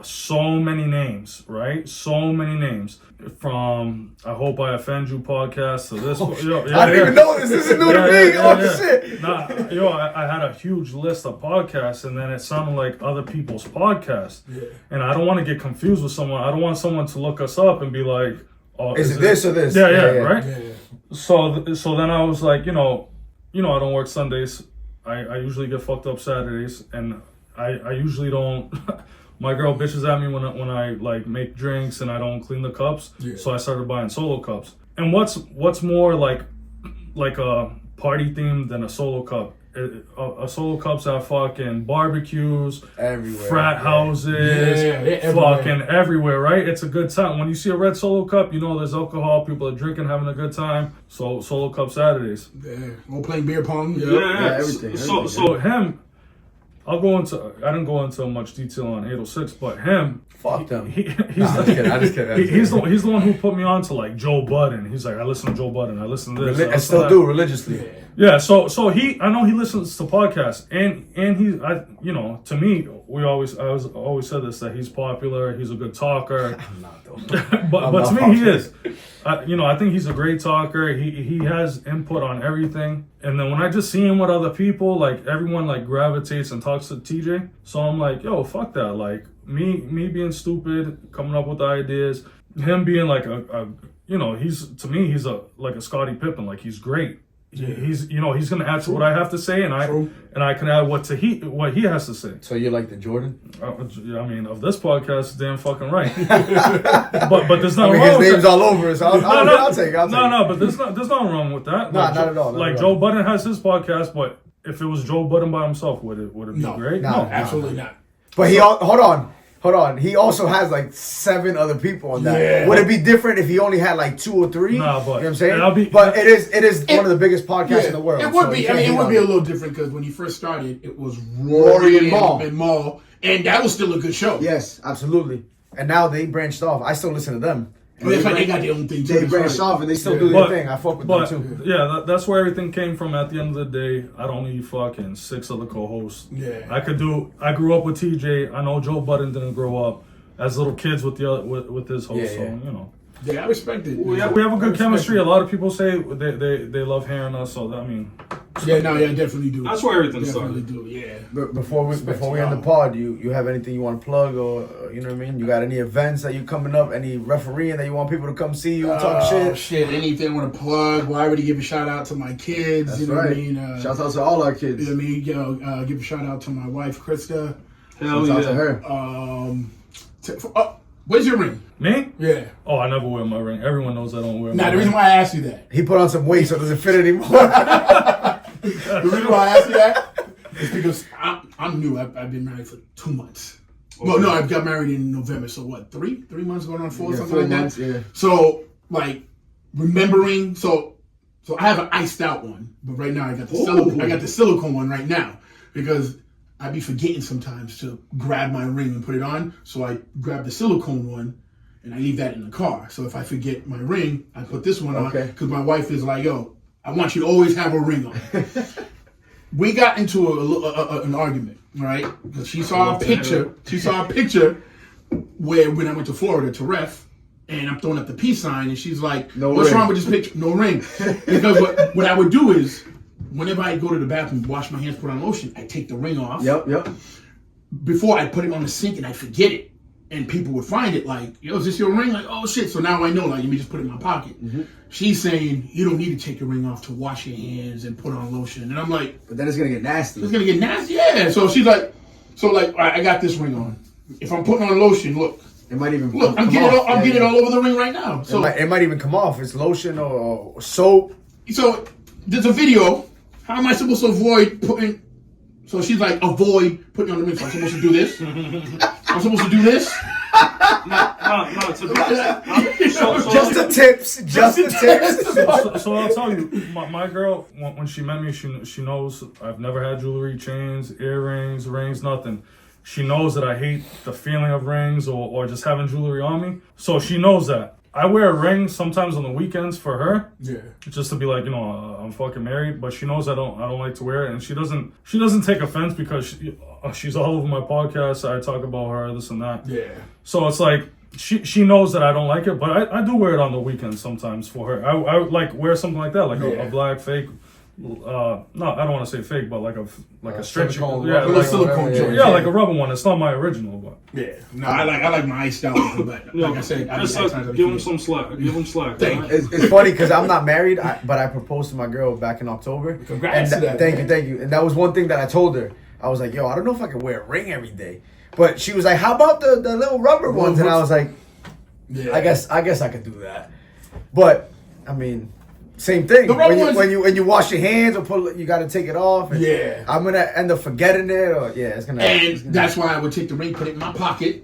so many names, right? So many names. From I Hope I Offend You podcast to this. I didn't even know this. This is new to me. Shit. Nah, I had a huge list of podcasts, and then it sounded like other people's podcasts. Yeah. And I don't want to get confused with someone. I don't want someone to look us up and be like, "Oh, is it this or this?" Yeah, right. Yeah. So then I was like, you know, I don't work Sundays. I usually get fucked up Saturdays, and I usually don't. My girl bitches at me when I like make drinks and I don't clean the cups. Yeah. So I started buying solo cups. And what's more like a party theme than a solo cup? A solo cup's at fucking barbecues, everywhere, frat houses, fucking everywhere, right? It's a good time. When you see a red solo cup, you know there's alcohol, people are drinking, having a good time. So solo cup Saturdays. Yeah, we're playing beer pong. Yeah, everything. So him, I didn't go into much detail on 806, but him. Fuck them. He's I just kidding. He's the one who put me on to like Joe Budden. He's like, I listen to Joe Budden. I listen to this. I still do religiously. Yeah. So I know he listens to podcasts, and to me, I always said this, that he's popular. He's a good talker. I'm not though. but to me, he is. I think he's a great talker. He has input on everything. And then when I just see him with other people, like everyone like gravitates and talks to TJ. So I'm like, yo, fuck that. Like me being stupid, coming up with ideas. Him being like he's like a Scottie Pippen. Like he's great. Yeah. He's gonna add to what I have to say, and I can add what he has to say. So you're like the Jordan? I mean, of this podcast, damn fucking right. but there's nothing wrong. His name's all over it. So I'll take it. No, but there's nothing wrong with that. No, not at all. Like Joe Budden has his podcast, but if it was Joe Budden by himself, would it be great? No, absolutely not. But hold on. He also has like 7 other people on that. Yeah. Would it be different if he only had like 2 or 3? Nah, but you know what I'm saying? But it is one of the biggest podcasts in the world. It would be. I mean, it would be a little different because when he first started, it was Rory and Maul, and that was still a good show. Yes, absolutely. And now they branched off. I still listen to them. Well, it's like they got their own thing too. They branched off and they still do their thing. I fuck with them too. Yeah, that's where everything came from. At the end of the day, I don't need fucking 6 other co-hosts. Yeah, I grew up with TJ. I know Joe Budden didn't grow up as little kids with his host. So you know. Yeah, I respect it. We have a good chemistry. A lot of people say they love hearing us. So I mean. Yeah, definitely do. That's where everything started. But before we end the pod, you have anything you want to plug, or you know what I mean? You got any events that you coming up? Any refereeing that you want people to come see you and talk shit? Anything I want to plug? Well, I already give a shout out to my kids. That's you know right. what I mean? Shout out to all our kids. You know what I mean? Give a shout out to my wife, Krista. Hell yeah. Shout out to her. Where's your ring? Me? Yeah. Oh, I never wear my ring. Everyone knows I don't wear my ring. The reason why I asked you that. He put on some weight so it doesn't fit anymore. The reason why I asked you that is because I'm new. I've been married for 2 months. Okay. Well, no, I got married in November. So what? 3 months going on 4, something 4 like months, that. Yeah. So like remembering. So I have an iced out one, but right now I got the silicone one right now because I be forgetting sometimes to grab my ring and put it on. So I grab the silicone one and I leave that in the car. So if I forget my ring, I put this one on because my wife is like, yo, I want you to always have a ring on. We got into an argument, right? Because she saw a picture. She saw a picture where when I went to Florida to ref, and I'm throwing up the peace sign, and she's like, "What's wrong with this picture? No ring." Because what I would do is, whenever I go to the bathroom, wash my hands, put on lotion, I take the ring off. Yep. Before I put it on the sink, and I forget it. And people would find it like, yo, is this your ring? Like, oh shit. So now I know, like, let me just put it in my pocket. Mm-hmm. She's saying, you don't need to take your ring off to wash your hands and put on lotion. And I'm like, but then it's going to get nasty. It's going to get nasty? Yeah. So she's like, all right, I got this ring on. If I'm putting on lotion, look. It might even I'm getting it all over the ring right now. So it might even come off. It's lotion or soap. So there's a video. How am I supposed to avoid putting... So she's like, avoid putting on the ring. So I'm supposed to do this. I'm supposed to do this. No, to be honest. Just the tips. Just the tips. So I'll tell you, my girl, when she met me, she knows I've never had jewelry, chains, earrings, rings, nothing. She knows that I hate the feeling of rings or just having jewelry on me. So she knows that. I wear a ring sometimes on the weekends for her. Yeah. Just to be like, I'm fucking married, but she knows I don't like to wear it, and she doesn't take offense because she's all over my podcast. I talk about her, this and that. Yeah. So it's like she knows that I don't like it, but I do wear it on the weekends sometimes for her. I would like wear something like that, like a black fake. No, I don't want to say fake, but like a stretchy, silicone silicone joint. yeah, like a rubber one. It's not my original, but Yeah. No, I like my iced out one, but like I said, Just give him some slack. Give him slack. Right? It's funny because I'm not married, but I proposed to my girl back in October. Congrats and to that, Thank you. And that was one thing that I told her. I was like, yo, I don't know if I can wear a ring every day. But she was like, how about the little rubber ones? And I was like, Yeah. I guess I could do that. But I mean, same thing. The rubber When ones- you wash your hands or you got to take it off. And Yeah. I'm gonna end up forgetting it, or it's gonna. And that's why I would take the ring, put it in my pocket,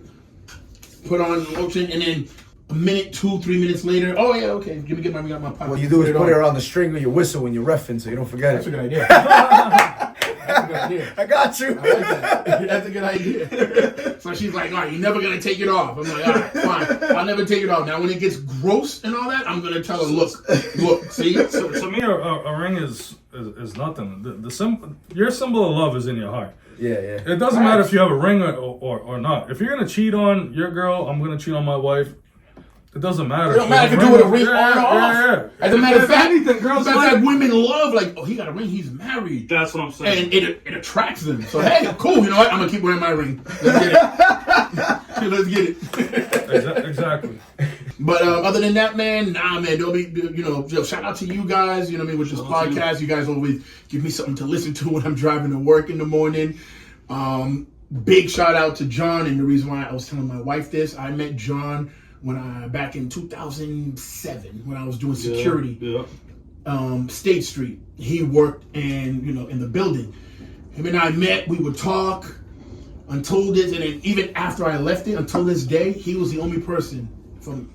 put on lotion, and then a minute, 2-3 minutes later, oh yeah, okay, get my ring out of my pocket. What you do is put on. it around the string of your whistle when you're reffing, so you don't forget That's a it. good idea. That's a good idea. I got you. I like that. That's a good idea. So she's like, all right, you're never going to take it off. I'm like, all right, fine. I'll never take it off. Now, when it gets gross and all that, I'm going to tell her, look, see? so to me, a ring is nothing. Your symbol of love is in your heart. Yeah. It doesn't matter if you have a ring or not. If you're gonna cheat on your girl, I'm gonna cheat on my wife. It doesn't matter. It don't matter if you do it with a ring on or off. Yeah. As a matter of fact, anything, girls that's like- like women love, like, oh, he got a ring, he's married. That's what I'm saying. And it attracts them. So, hey, cool, you know what? I'm going to keep wearing my ring. Let's get it. Let's get it. Exactly. But other than that, man, don't be, shout out to you guys, you know what I mean, with this podcast. You guys always give me something to listen to when I'm driving to work in the morning. Big shout out to John, and the reason why I was telling my wife this, I met John back in 2007 when I was doing security. Yeah. State Street. He worked in the building. Him and I met, we would talk until this, and then even after I left it, until this day, he was the only person from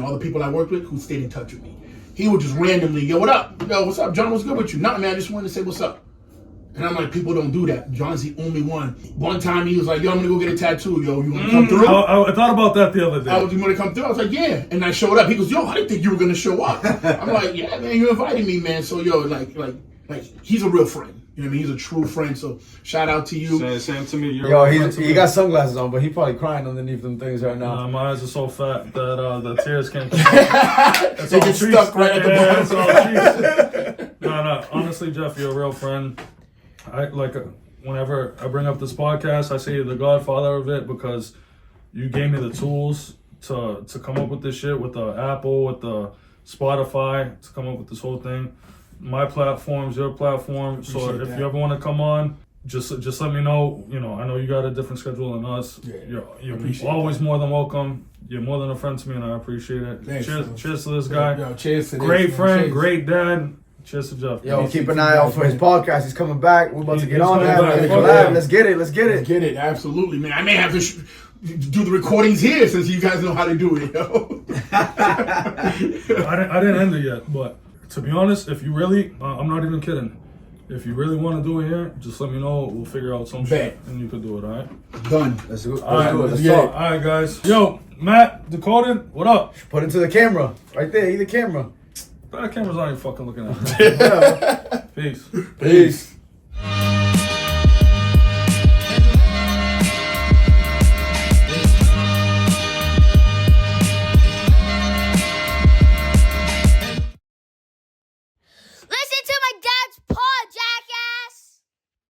all the people I worked with who stayed in touch with me. He would just randomly, yo, what up? Yo, what's up? John, what's good with you? Nothing, man, I just wanted to say what's up. And I'm like, people don't do that. John's the only one. One time he was like, yo, I'm gonna go get a tattoo. Yo, you wanna come through? I thought about that the other day. You wanna come through? I was like, yeah. And I showed up. He goes, yo, I didn't think you were gonna show up. I'm like, yeah, man, you invited me, man. So, yo, like, he's a real friend. You know what I mean? He's a true friend. So, shout out to you. Same to me. Yo, he got sunglasses on, but he probably crying underneath them things right now. My eyes are so fat that the tears can't come out. They get stuck right at the bottom. No. Honestly, Jeff, you're a real friend. Whenever I bring up this podcast, I say you're the godfather of it because you gave me the tools to come up with this shit with the Apple, with the Spotify, to come up with this whole thing. My platform's your platform. So if you ever want to come on, just let me know. I know you got a different schedule than us. Yeah, You're always more than welcome. You're more than a friend to me, and I appreciate it. Thanks, cheers to this guy. Yo, cheers to this. Great man. friend, Cheers. great dad. Cheers to Jeff. Yo, keep an eye out for his podcast. He's coming back. We're about to get on that. coming back. Collab. Let's get it. Get it, absolutely, man. I may have to do the recordings here since you guys know how to do it, yo. I didn't end it yet, but to be honest, if you really, I'm not even kidding. If you really want to do it here, just let me know. We'll figure out some shit, and you can do it. All right. Done. Let's do it. All right. Let's All talk. right, guys. Yo, Matt, Dakota, what up? Put it to the camera. Right there. Either camera. That camera's not even fucking looking at me. Peace. Peace.